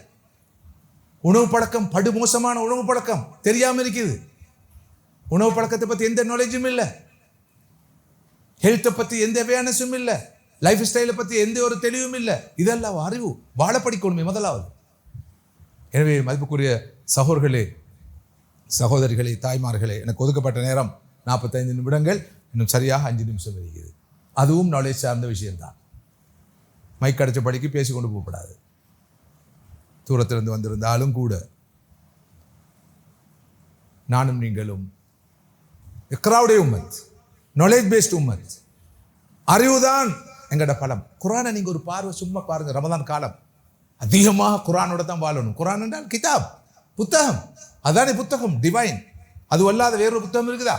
உணவு பழக்கம், படுமோசமான உணவு பழக்கம் தெரியாமல் இருக்குது. உணவு பழக்கத்தை பற்றி எந்த நாலேஜும் இல்லை. ஹெல்த்தை பற்றி எந்த அவேர்னஸும் இல்லை. லைஃப் ஸ்டைலை பற்றி எந்த ஒரு தெளிவும் இல்லை. இதெல்லாம் அறிவு. வாழ படிக்கணுமே முதலாவது. எனவே மதிப்புக்குரிய சகோதரர்களே, சகோதரிகளே, தாய்மார்களே, எனக்கு ஒதுக்கப்பட்ட நேரம் 45 நிமிடங்கள், இன்னும் சரியாக 5 நிமிஷம் வருகிறது. அதுவும் நாலேஜ் சார்ந்த விஷயம்தான். மைக் அடைச்ச படிக்கு பேசிக்கொண்டு போகப்படாது. தூரத்திலிருந்து வந்திருந்தாலும் கூட நானும் நீங்களும் இக்ராவுடைய உம்மத், நாலேஜ் பேஸ்ட் உம்மத். அறிவுதான் எங்கட பலம். குரானை நீங்கள் ஒரு பார்வை சும்மா பாருங்க. ரமதான் காலம் அதிகமாக குரானோட தான் வாழணும். குரான் என்றால் கிதாப், புத்தகம். அதானே புத்தகம், டிவைன். அது அல்லாத வேறொரு புத்தகம் இருக்குதா?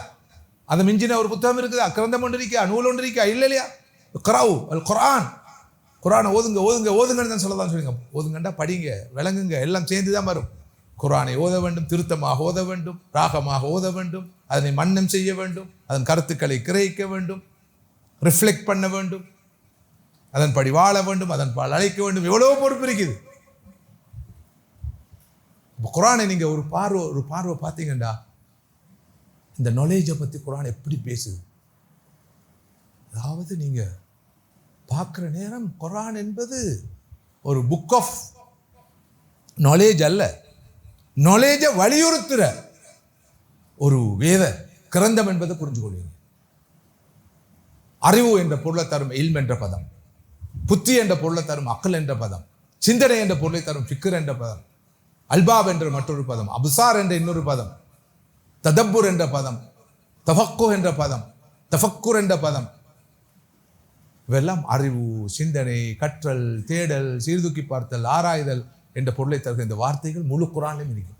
அதை மிஞ்சின ஒரு புத்தகம் இருக்குதா? கிரந்தம் ஒன்று இருக்கா? நூல் ஒன்று இருக்கா? இல்லை இல்லையா? இக்ராவு அல் குரான். குரானை ஓதுங்கன்னு தான் சொல்லதான் சொல்லுங்க. ஓதுங்கண்டா படிங்க, விளங்குங்க, எல்லாம் சேர்ந்து தான் வரும். குரானை ஓத வேண்டும், திருத்தமாக ஓத வேண்டும், ராகமாக ஓத வேண்டும், அதனை மன்னம் செய்ய வேண்டும், அதன் கருத்துக்களை கிரகிக்க வேண்டும், ரிஃப்ளெக்ட் பண்ண வேண்டும், அதன்படி வாழ வேண்டும், அதன் பால் அழைக்க வேண்டும். எவ்வளோ பொறுப்பு இருக்குது. இப்போ குரானை நீங்கள் ஒரு பார்வை பார்த்தீங்கண்டா, இந்த நாலேஜை பற்றி குரான் எப்படி பேசுது. அதாவது நீங்கள் பார்க்குற நேரம் குரான் என்பது ஒரு புக் ஆஃப் நாலேஜ் அல்ல, நாலேஜை வலியுறுத்துகிற ஒரு வேத கிரந்தம் என்பதை புரிஞ்சு கொள்வீங்க. அறிவு என்ற பொருளை தரும் இல்ம் என்ற பதம், புத்தி என்ற பொருளை தரும் அக்கல் என்ற பதம், சிந்தனை என்ற பொருளை தரும் ஃபிக்ர் என்ற பதம், அல்பாப் என்ற மற்றொரு பதம், அபுசார் என்ற இன்னொரு பதம், ததப்புர் என்ற பதம், தஃபக்கு என்ற பதம், தஃபக்குர் என்ற பதம். இவெல்லாம் அறிவு, சிந்தனை, கற்றல், தேடல், சீர்தூக்கி பார்த்தல், ஆராய்தல் என்ற பொருளை தருகிற இந்த வார்த்தைகள் முழு குரான்லையும் இருக்கு.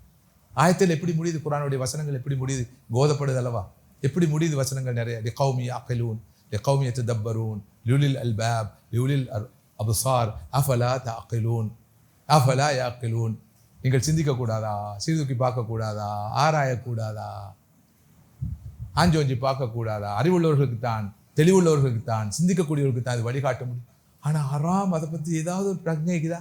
ஆயத்தில் எப்படி முடியுது? குரானுடைய வசனங்கள் எப்படி முடியுது? போதப்படுது அல்லவா? எப்படி முடியுது வசனங்கள்? நிறைய லிகௌமி யஅகிலூன், லிகௌமி யததப்பரூன், லியுலில் அல்பாப், லியுலில் அபுசார், அஃபலா தஅகிலூன், அஃபலா யஅகிலூன். நீங்கள் சிந்திக்கக்கூடாதா? சீர்தூக்கி பார்க்கக்கூடாதா? ஆராயக்கூடாதா? ஆஞ்சோஞ்சி பார்க்கக்கூடாதா? அறிவுள்ளவர்களுக்கு தான், தெளிவுள்ளவர்களுக்கு தான், சிந்திக்கக்கூடியவர்களுக்கு தான் இது வழிகாட்ட முடியும். ஆனால் ஹராம் அதை பற்றி ஏதாவது ஒரு பிரஜைக்குதா?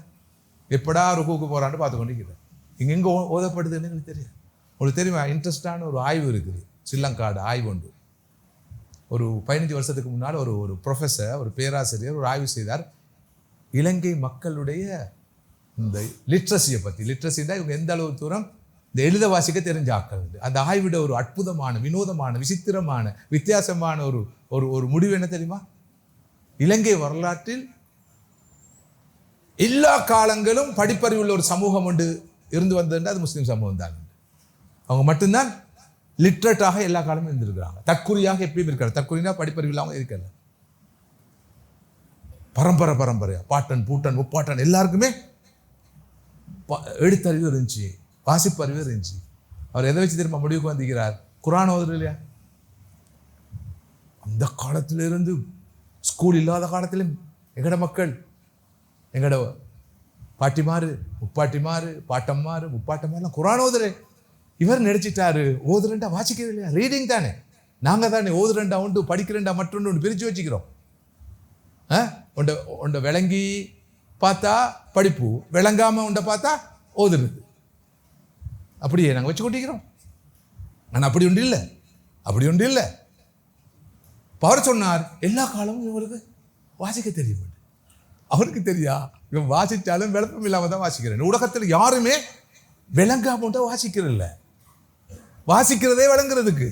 எப்படா ருக்குவுக்கு போகிறான்னு பார்த்து கொண்டிருக்கிறேன். இங்கே எங்கே ஓதப்படுதுன்னு எங்களுக்கு தெரியும். உங்களுக்கு தெரியுமா? இன்ட்ரெஸ்டான ஒரு ஆய்வு இருக்குது, ஸ்ரீலங்காடு ஆய்வு உண்டு. ஒரு 15 வருஷத்துக்கு முன்னால் ஒரு ப்ரொஃபஸர், ஒரு பேராசிரியர் ஒரு ஆய்வு செய்தார். இலங்கை மக்களுடைய இந்த லிட்ரஸியை பற்றி. லிட்ரஸின்னா இவங்க எந்த அளவு தூரம் இந்த எழுத வாசிக்க தெரிஞ்ச ஆக்கள். அந்த ஆய்விட ஒரு அற்புதமான, வினோதமான, விசித்திரமான, வித்தியாசமான ஒரு ஒரு ஒரு முடிவு என்ன தெரியுமா? இலங்கை வரலாற்றில் எல்லா காலங்களும் படிப்பறிவுள்ள ஒரு சமூகம் ஒன்று இருந்து வந்ததுன்னா அது முஸ்லீம் சமூகம் தான். அவங்க மட்டும்தான் லிட்ரேட்டாக எல்லா காலமும் இருந்திருக்கிறாங்க. தற்குறியாக எப்பயும் இருக்காரு. தற்குறினா படிப்பறிவு இல்லாமல் இருக்கல. பரம்பரையா பாட்டன், பூட்டன், முப்பாட்டன் எல்லாருக்குமே எழுத்தறிவு இருந்துச்சு, வாசிப்பு அறிவு இருந்துச்சு. அவர் எதை வச்சு திரும்ப முடிவுக்கு வந்திருக்கிறார்? குர்ஆன் ஓதுறது இல்லையா? அந்த காலத்திலிருந்து ஸ்கூல் இல்லாத காலத்திலும் எங்கட மக்கள், எங்கட பாட்டிமாரு, முப்பாட்டிமாரு, பாட்டம்மாரு, முப்பாட்டம்மாரெலாம் குர்ஆன் ஓதுறே. இவர் நினைச்சிட்டாரு ஓதுறண்டா வாசிக்கிறது இல்லையா? ரீடிங் தானே. நாங்கள் தானே ஓதுறண்டா உண்டு, படிக்கிறண்டா மற்றொன்று ஒன்று பிரித்து வச்சுக்கிறோம். உண்ட விளங்கி பார்த்தா படிப்பு, விளங்காம உண்ட பார்த்தா ஓதுறது. அப்படியே நாங்கள் வச்சு கொண்டிருக்கிறோம். ஆனால் அப்படி ஒன்று இல்லை. அவர் சொன்னார், எல்லா காலமும் இவங்களுக்கு வாசிக்க தெரியும். அவருக்கு தெரியா, இவன் வாசித்தாலும் விளப்பம் இல்லாமல் தான் வாசிக்கிறேன். உலகத்தில் யாருமே விளங்காம வாசிக்கிறதில்ல. வாசிக்கிறதே விளங்குறதுக்கு,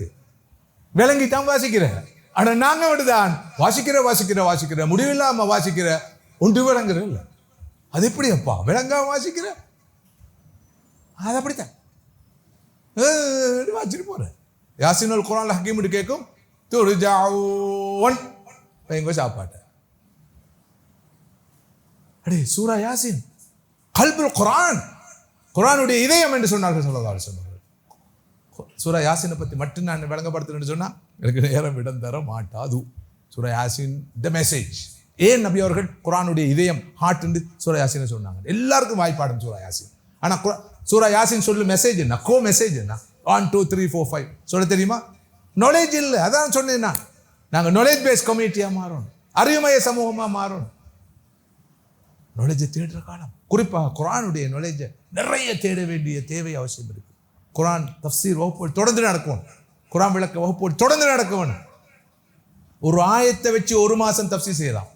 விளங்கித்தான் வாசிக்கிறேன். ஆனால் நாங்கள் விடுதான் வாசிக்கிற முடிவில்லாம வாசிக்கிற ஒன்று விளங்குறது இல்லை. அது எப்படி அப்பா விளங்காம வாசிக்கிற? அது அப்படித்தான் வாசிட்டு போறேன். யாசினுல் குர்ஆன் ஹக்கீம் கேட்கும் துர்ஜாவுன் எங்க சாப்பாட்டை அடே சூரா யாசின் கல்புல் குர்ஆன், குர்ஆனுடைய இதயம் என்று சொன்னார்கள் ஸல்லல்லாஹு அலைஹி வஸல்லம். சூரா யாசினை பற்றி மட்டும் நான் விளங்கப்படுத்துறேன்னு சொன்னா எனக்கு நேரம் இடம் தர மாட்டாது. சூரா யாசின் த மெசேஜ். ஏன் நபி அவர்கள் குர்ஆனுடைய இதயம் ஹார்ட் என்று சூரா யாசினை சொன்னாங்க? எல்லாருக்கும் வாய்ப்பாடும் சூரா யாசின். ஆனா சூரா யாசின் சொல்லு மெசேஜ் என்ன, கோ மெசேஜ் என்ன? 1 2 3 4 5 சொல்ல தெரியுமா? நாலேஜ் இல்லை. அதான் சொன்னேன், நாங்கள் நாலேஜ் பேஸ் கம்யூனிட்டியா மாறணும், அறிவுமய சமூகமா மாறணும். நாலேஜை தேடுற காலம், குறிப்பாக குர்ஆனுடைய நாலேஜை நிறைய தேட வேண்டிய தேவை அவசியம் இருக்கு. குர்ஆன் தஃப்சீர் வகுப்புகள் தொடர்ந்து நடக்கும், குர்ஆன் விளக்க வகுப்புகள் தொடர்ந்து நடக்கும். ஒரு ஆயத்தை வச்சு ஒரு மாசம் தஃப்சீர் செய்யலாம்.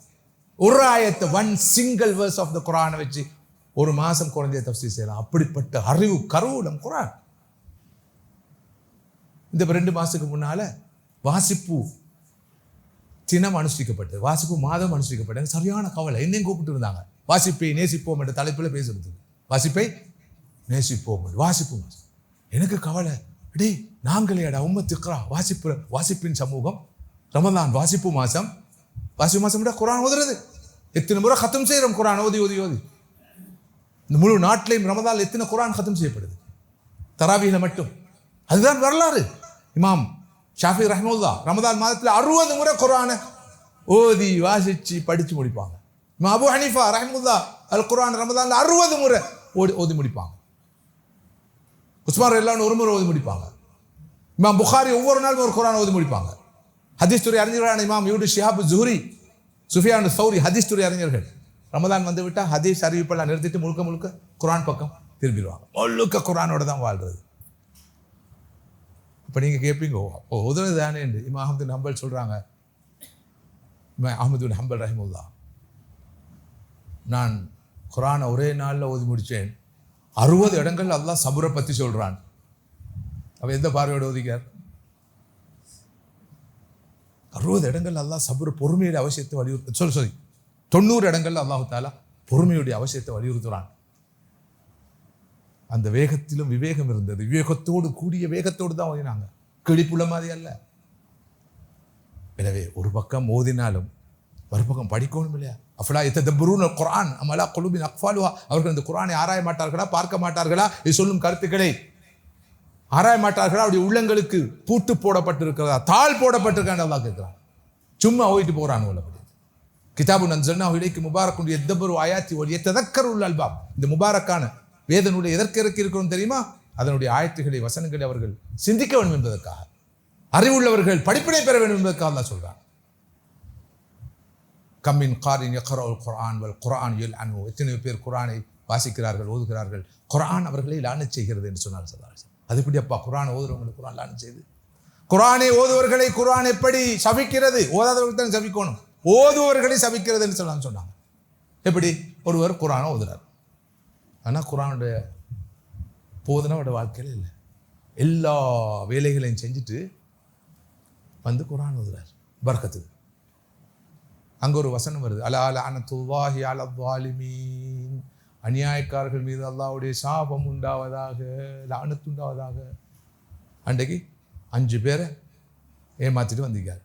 ஒரு ஆயத்தை, one single verse of the குர்ஆனை வச்சு ஒரு மாசம் குறைஞ்ச தஃப்சீர் செய்யலாம். அப்படிப்பட்ட அறிவு கருவூலம் குர்ஆன். இந்த 2 மாசத்துக்கு முன்னால வாசிப்பு தினம் அனுஷ்டிக்கப்பட்டது, வாசிப்பு மாதம் அனுஷ்டிக்கப்பட்டது. சரியான கவலை. என்னையும் கூப்பிட்டு இருந்தாங்க வாசிப்பை நேசிப்போம் என்ற தலைப்பில் பேசுறது. வாசிப்பை நேசிப்போம், வாசிப்பு மாதம். எனக்கு கவலை, டே நாங்களேடா உம்மத் இக்ரா வாசிப்பின் சமூகம். ரமலான் வாசிப்பு மாதம் விட குர்ஆன் ஓதுறது. எத்தனை முறை கத்தம் செய்கிறோம் குர்ஆன் ஓதி ஓதி ஓதி. இந்த முழு நாட்டிலையும் ரமலான் எத்தனை குர்ஆன் கத்தம் செய்யப்படுது தராவீஹ்ல மட்டும். அதுதான் வரலாறு. இமாம் ஷாஃபி ரஹ்மத்துல்லாஹ் ரமலான் மாதத்தில் 60 முறை குர்ஆனை ஓதி வாசிச்சு படிச்சு முடிப்பாங்க. இமாம் அபு ஹனீஃபா ரஹ்மத்துல்லாஹ் அல் குர்ஆன் ரமலான்ல 60 முறை ஓதி முடிப்பாங்க. உஸ்மான் ரலியல்லாஹு ஒரு முறை ஓதி முடிப்பாங்க. இமாம் புகாரி ஒவ்வொரு நாளும் ஒரு குர்ஆன் ஓதி முடிப்பாங்க. ஹதீஸ் துறை அறிஞர்களான இமாம் யூடு ஷிஹாப் ஜுஹ்ரி, சுஃபியான் சௌரி ஹதீஸ் துறை அறிஞர்கள் ரமலான் வந்து விட்டால் ஹதீஸ் அறிவிப்பெல்லாம் நிறுத்திட்டு முழுக்க குர்ஆன் பக்கம் திரும்பிடுவாங்க. முழுக்க குர்ஆனோட தான் வாழ்றது. இப்போ நீங்கள் கேட்பீங்க, உதவி தானே என்று இமாம் அஹ்மது பின் ஹம்பல் சொல்கிறாங்க. இமாம் அஹ்மது பின் ஹம்பல் ரஹிமஹுல்லாஹ், நான் குர்ஆனை ஒரே நாளில் ஓதி முடித்தேன். 60 இடங்கள் அல்லாஹ் சபுரை பற்றி சொல்கிறான். அவன் எந்த பார்வையோடு ஓதிக்கார்? 60 இடங்கள் அல்லாஹ் சபுர் பொறுமையுடைய அவசியத்தை வலியுறுத்த 90 இடங்கள் அல்லாஹு தாலா பொறுமையுடைய அவசியத்தை வலியுறுத்துகிறான். அந்த வேகத்திலும் விவேகம் இருந்தது. விவேகத்தோடு கூடிய வேகத்தோடு தான் ஓதினாங்க, கிழிப்புள்ள மாதிரி அல்ல. எனவே ஒரு பக்கம் ஓதினாலும் மறுபக்கம் படிக்கணும் இல்லையா? அஃபலா யததப்பரூன குர்ஆன் அம் அலா குலூபின் அக்ஃபாலுஹா. அவர்கள் இந்த குர்ஆனை ஆராய மாட்டார்களா, பார்க்க மாட்டார்களா? இது சொல்லும் கருத்துக்களை ஆராய மாட்டார்களா? அவருடைய உள்ளங்களுக்கு பூட்டு போடப்பட்டிருக்கிறதா, தாள் போடப்பட்டிருக்கான்னு அல்லாஹ் கேட்கிறான். சும்மா ஓயிட்டு போகிறான் உள்ளபடி. கிதாபுன் அன்ஸல்னாஹு இலைக்க முபாரக்குன் யதப்பரு ஆயாத்தி வ யததக்கருல் அல்பாப். இந்த முபாரக்கான வேத நூலை எதற்கு இறக்கி இருக்கிறோம் தெரியுமா? அதனுடைய ஆயத்துகளை, வசனங்களை அவர்கள் சிந்திக்க வேண்டும் என்பதற்காக, அறிவுள்ளவர்கள் படிப்பினை பெற வேண்டும் என்பதற்காக அல்லாஹ் சொல்றான். கம்மின் காரின் யக்ரவுல் குர்ஆன் வல் குர்ஆன் யல்அனு. எத்தனை பேர் குர்ஆனை வாசிக்கிறார்கள், ஓதுகிறார்கள், குர்ஆன் அவர்களை லானத் செய்கிறது என்று சொன்னார் ஸல்லல்லாஹு அலைஹி வஸல்லம். அது எப்படி அப்பா குர்ஆன் ஓதுறவங்களுக்கு குர்ஆன் லானத் செய்து? குர்ஆனை ஓதுவர்களை குர்ஆன் எப்படி சபிக்கிறது? ஓதாதவர்கள் தான் சபிக்கணும், ஓதுவர்களை சபிக்கிறது என்று சொன்னாங்க. எப்படி? ஒருவர் குர்ஆனை ஓதுறார், ஆனால் குர்ஆனுடைய போதுனா அவரோட வாழ்க்கையில் இல்லை. எல்லா வேலைகளையும் செஞ்சுட்டு வந்து குர்ஆன் ஓதுறார் பரக்கத்துக்கு. அங்கே ஒரு வசனம் வருது, அலா லஅனத்துல்லாஹி அலா ஸாலிமீன், அநியாயக்காரர்கள் மீது அல்லாஹ்வுடைய சாபம் உண்டாவதாக, லஅனத்து உண்டாவதாக. அன்றைக்கு 5 பேரை ஏமாற்றிட்டு வந்திருக்கார்.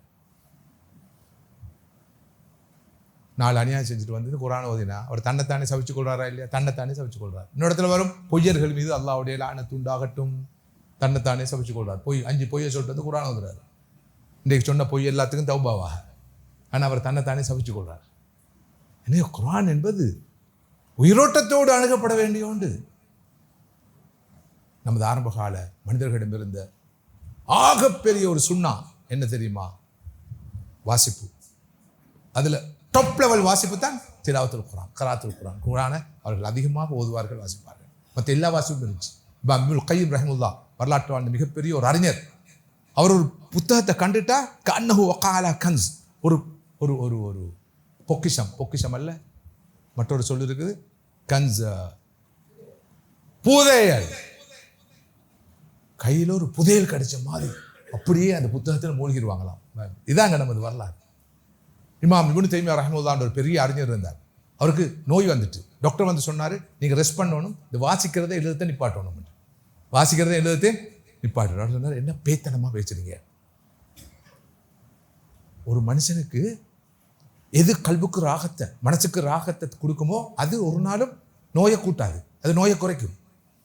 4 அநியாயம் செஞ்சுட்டு வந்து குர்ஆன் ஓதினா அவர் தன்னைத்தானே சவிச்சு கொள்றாரா இல்லையா? தன்னைத்தானே சவிச்சு கொள்றார். இன்னொரு இடத்துல வரும், பொய்யர்கள் மீது அல்லாஹ்வுடைய லஅனத்து உண்டாகட்டும், தன்னைத்தானே சவிச்சு கொள்றார். 5 பொய்யை சொல்லிட்டு வந்து குர்ஆன் ஓதுறாரு. இன்றைக்கு சொன்ன பொய் எல்லாத்துக்கும் தௌபாவாக, ஆனால் அவர் தன்னைத்தானே சவிச்சு கொள்றார். எனவே குர்ஆன் என்பது உயிரோட்டத்தோடு அணுகப்பட வேண்டிய ஒன்று. நமது ஆரம்பகால மனிதர்களிடமிருந்த ஆகப்பெரிய ஒரு சுண்ணா என்ன தெரியுமா? வாசிப்பு. அதில் டாப் லெவல் வாசிப்பு தான் திலாவத்துல் குர்ஆன், கராத்துல் குர்ஆன். குர்ஆனை அவர்கள் அதிகமாக ஓதுவார்கள், வாசிப்பார்கள். மற்ற எல்லா வாசிப்பும் இருந்துச்சு. இப்போ இப்னுல் கய்யிம் ரஹிமஹுல்லாஹ் வரலாற்று வாழ்ந்த மிகப்பெரிய ஒரு அறிஞர். அவர் ஒரு புத்தகத்தை கண்டுட்டா கன்னஹு வகாலா கன்ஸ், ஒரு ஒரு ஒரு ஒரு பொக்கிஷம், பொக்கிஷம் அல்ல மற்றொரு சொல்லு இருக்குது, கன்ஸ், புதையல். கையில் ஒரு புதையல் கிடைச்ச மாதிரி அப்படியே அந்த புத்தகத்தில் மூழ்கிடுவாங்களாம். இதாங்க நமது வரலாறு. இமாம் இப்னு தைமியா ரஹ்மத்துல்லாஹி ஒரு பெரிய அறிஞர் இருந்தார். அவருக்கு நோய் வந்துட்டு டாக்டர் வந்து சொன்னார், நீங்கள் ரெஸ்ட் பண்ணணும், இந்த வாசிக்கிறதை எழுதத்தை நிப்பாட்டணும், வாசிக்கிறதை எழுதத்தை நிப்பாட்டணும். சொன்னார், என்ன பேத்தனமாக பேசுறீங்க? ஒரு மனுஷனுக்கு எது கல்புக்கு ராகத்தை, மனசுக்கு ராகத்தை கொடுக்குமோ அது ஒரு நாளும் நோயை கூட்டாது, அது நோயை குறைக்கும்.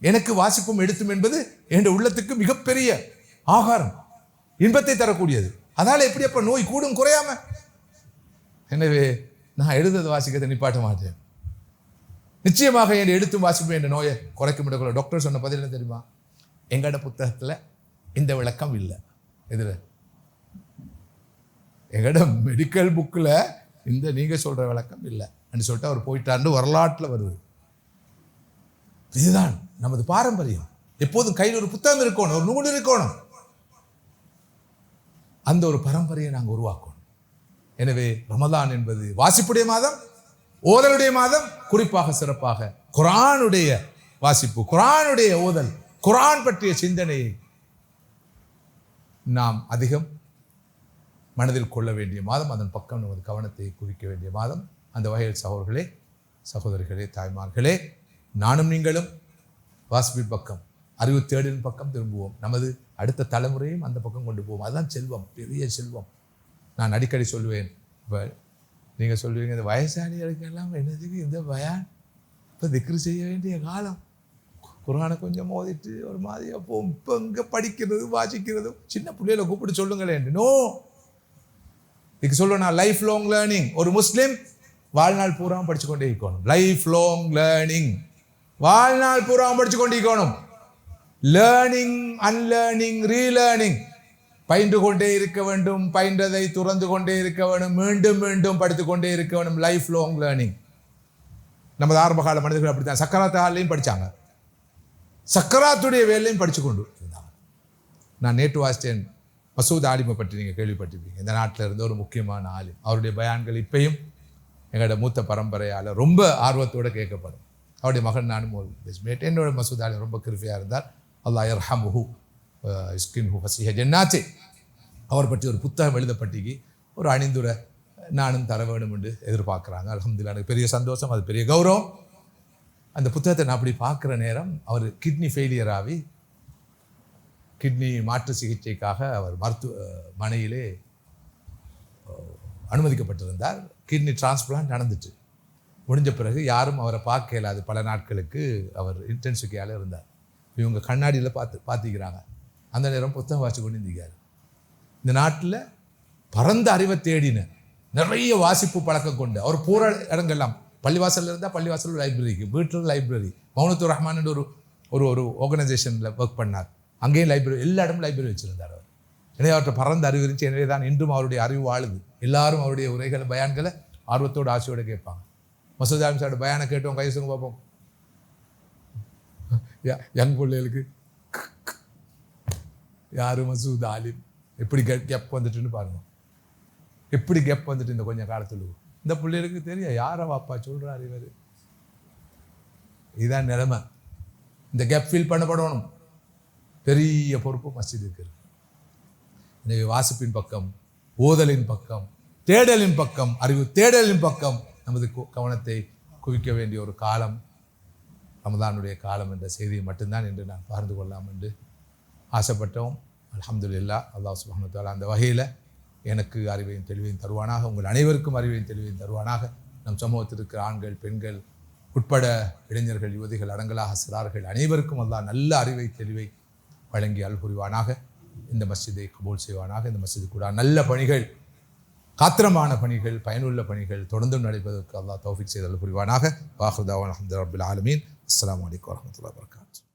எனக்கு வாசிப்பும் எழுத்தும் என்பது என் உள்ளத்துக்கு மிகப்பெரிய ஆகாரம், இன்பத்தை தரக்கூடியது. அதனால எப்படி அப்ப நோய் கூடும் குறையாம? எனவே நான் எழுதுறது வாசிக்கிறதை நிப்பாட்ட மாட்டேன். நிச்சயமாக என் எழுத்தும் வாசிப்பும் என் நோயை குறைக்க முடியல. டாக்டர் சொன்ன பதில் என்ன தெரியுமா? எங்களோட புத்தகத்தில் இந்த விளக்கம் இல்லை. இதில் எங்களோட மெடிக்கல் புக்கில் இந்த நீங்கள் சொல்கிற விளக்கம் இல்லை அப்படின்னு சொல்லிட்டு அவர் போயிட்டார்னு வரலாற்றில் வருது. இதுதான் நமது பாரம்பரியம். எப்போதும் கையில் ஒரு புத்தகம் இருக்கணும், ஒரு நூல் இருக்கணும். அந்த ஒரு பரம்பரையை நாங்கள் உருவாக்கணும். எனவே ரமலான் என்பது வாசிப்புடைய மாதம், ஓதலுடைய மாதம். குறிப்பாக சிறப்பாக குர்ஆனுடைய வாசிப்பு, குர்ஆனுடைய ஓதல், குர்ஆன் பற்றிய சிந்தனையை நாம் அதிகம் மனதில் கொள்ள வேண்டிய மாதம், அதன் பக்கம் நமது கவனத்தை குவிக்க வேண்டிய மாதம். அந்த வகையில் சகோதரர்களே, சகோதரிகளே, தாய்மார்களே, நானும் நீங்களும் வாசிப்பின் பக்கம், அறிவு தேடலின் பக்கம் திரும்புவோம். நமது அடுத்த தலைமுறையும் அந்த பக்கம் கொண்டு போவோம். அதுதான் செல்வம், பெரிய செல்வம். நான் அடிக்கடி சொல்லுவேன், இப்போ நீங்கள் சொல்லுவீங்க இந்த வயசாளிகளுக்கெல்லாம் என்னதுக்கு இந்த பயான், இப்போ திக்ரு செய்ய வேண்டிய காலம், குர்ஆனை கொஞ்சம் மோதிட்டு ஒரு மாதிரியாக போகும். இப்போ இங்கே படிக்கிறது வாசிக்கிறது சின்ன பிள்ளைகளை கூப்பிட்டு சொல்லுங்களேன். நோ, இதுக்கு சொல்லுவேன், லைஃப் லாங் லேர்னிங். ஒரு முஸ்லீம் வாழ்நாள் பூரா படிச்சு கொண்டே இருக்கணும். லைஃப் லாங் லேர்னிங், வாழ்நாள் பூரா படிச்சு கொண்டே இருக்கணும். Learning, unlearning, relearning. பயின்று கொண்டே இருக்க வேண்டும், பயின்றதை துறந்து கொண்டே இருக்க வேண்டும், மீண்டும் மீண்டும் படித்துக் கொண்டே இருக்க வேண்டும். Life long learning. நமது ஆரம்ப கால மனிதர்கள் அப்படித்தான். சக்கராத் ஹாலையும் படித்தாங்க, சக்கராத்துடைய வேலையும் படித்து கொண்டு இருந்தாங்க. நான் நேற்று வாசித்தேன், மசூத் ஆலிமை பற்றி நீங்கள் கேள்விப்பட்டிருப்பீங்க. இந்த நாட்டில் இருந்த ஒரு முக்கியமான ஆலிம். அவருடைய பயான்கள் இப்பயும் எங்களோட மூத்த பரம்பரையால் ரொம்ப ஆர்வத்தோடு கேட்கப்படும். அவருடைய மகன் நானும் ஒரு பேஸ்மேட். என்னோட மசூத் ஆலிம் ரொம்ப கிருஃபியாக இருந்தார். அல்லாஹ் யர்ஹமுஹு இஸ்கின்ஹு ஃபஸீஹ ஜன்னாத்தி. அவர் பற்றி ஒரு புத்தகம் எழுதப்பட்டிக்கு ஒரு அணிந்துரை நானும் தர வேணும் என்று எதிர்பார்க்குறாங்க. அல்ஹம்துலில்லாஹ், எனக்கு பெரிய சந்தோஷம், அது பெரிய கௌரவம். அந்த புத்தகத்தை நான் அப்படி பார்க்குற நேரம், அவர் கிட்னி ஃபெயிலியர் ஆகி கிட்னி மாற்று சிகிச்சைக்காக அவர் மருத்துவமனையிலே அனுமதிக்கப்பட்டிருந்தார். கிட்னி டிரான்ஸ்பிளான்ட் நடந்துட்டு முடிஞ்ச பிறகு யாரும் அவரை பார்க்க இயலாது. பல நாட்களுக்கு அவர் இன்டென்சிவ் கேரில் இருந்தார். இவங்க கண்ணாடியில் பார்த்துக்கிறாங்க. அந்த நேரம் புத்தகம் வாசி கொண்டு இருந்திருக்காரு. இந்த நாட்டில் பரந்த அறிவை தேடின, நிறைய வாசிப்பு பழக்கம் கொண்டு அவர் பூரா இடங்கள்லாம், பள்ளிவாசலில் இருந்தால் பள்ளிவாசல் லைப்ரரிக்கு, வீட்டில் லைப்ரரி, மௌனத்துர் ரஹ்மான் ஒரு ஒரு ஒரு ஆர்கனைசேஷனில் ஒர்க் பண்ணார். அங்கேயும் லைப்ரரி, எல்லா இடமும் லைப்ரரி வச்சுருந்தார் அவர். எனவே அவர்கிட்ட பரந்த அறிவு இருந்துச்சு. எனவே தான் இன்றும் அவருடைய அறிவு வாழுது. எல்லாரும் அவருடைய உரைகளை, பயான்களை ஆர்வத்தோடு ஆசையோடு கேட்பாங்க. மசூத் ஆலிம் சாரோட பயானை கேட்டோம், கைசுங்க பார்ப்போம். யங் பிள்ளைகளுக்கு யாரு மசூத் ஆலிம் எப்படி கெப் வந்துட்டுன்னு பாருங்க, எப்படி கெப் வந்துட்டு இந்த கொஞ்சம் காலத்தில் இந்த பிள்ளைகளுக்கு தெரியும் யாரை வாப்பா சொல்கிறார் இவர். இதுதான் நிலைமை. இந்த கேப் ஃபில் பண்ணப்படணும். பெரிய பொறுப்பு மஸ்ஜிதுக்கு இருக்கு. எனவே வாசிப்பின் பக்கம், ஓதலின் பக்கம், தேடலின் பக்கம், அறிவு தேடலின் பக்கம் நமது கவனத்தை குவிக்க வேண்டிய ஒரு காலம் ரமதானுடைய காலம் என்ற செய்தியை மட்டும்தான் இன்று நான் பகிர்ந்து கொள்ளலாம் என்று ஆசைப்பட்டோம். அல்ஹம்துலில்லாஹ், அல்லாஹ் சுப்ஹானஹு வ தஆலா அந்த வகையில் எனக்கு அறிவையும் தெளிவையும் தருவானாக, உங்கள் அனைவருக்கும் அறிவையும் தெளிவையும் தருவானாக. நம் சமூகத்தில் இருக்கிற ஆண்கள், பெண்கள் உட்பட இளைஞர்கள், யுவதிகள், அடங்கலாக சிறார்கள் அனைவருக்கும் அல்லாஹ் நல்ல அறிவை தெளிவை வழங்கி அருள் புரிவானாக. இந்த மஸ்ஜிதை கபூல் செய்வானாக. இந்த மஸ்ஜிது கூட நல்ல பணிகள், காத்திரமான பணிகள், பயனுள்ள பணிகள் தொடர்ந்தும் நடைபெறுவதற்கு அல்லாஹ் தௌஃபீக் செய்து அருள் புரிவானாக. வாஹிரு தஅவானா அல்ஹம்துலில்லாஹி ரப்பில் ஆலமீன். அஸ்ஸலாமு அலைக்கும் வரஹ்மத்துல்லாஹி வபரகாத்துஹு.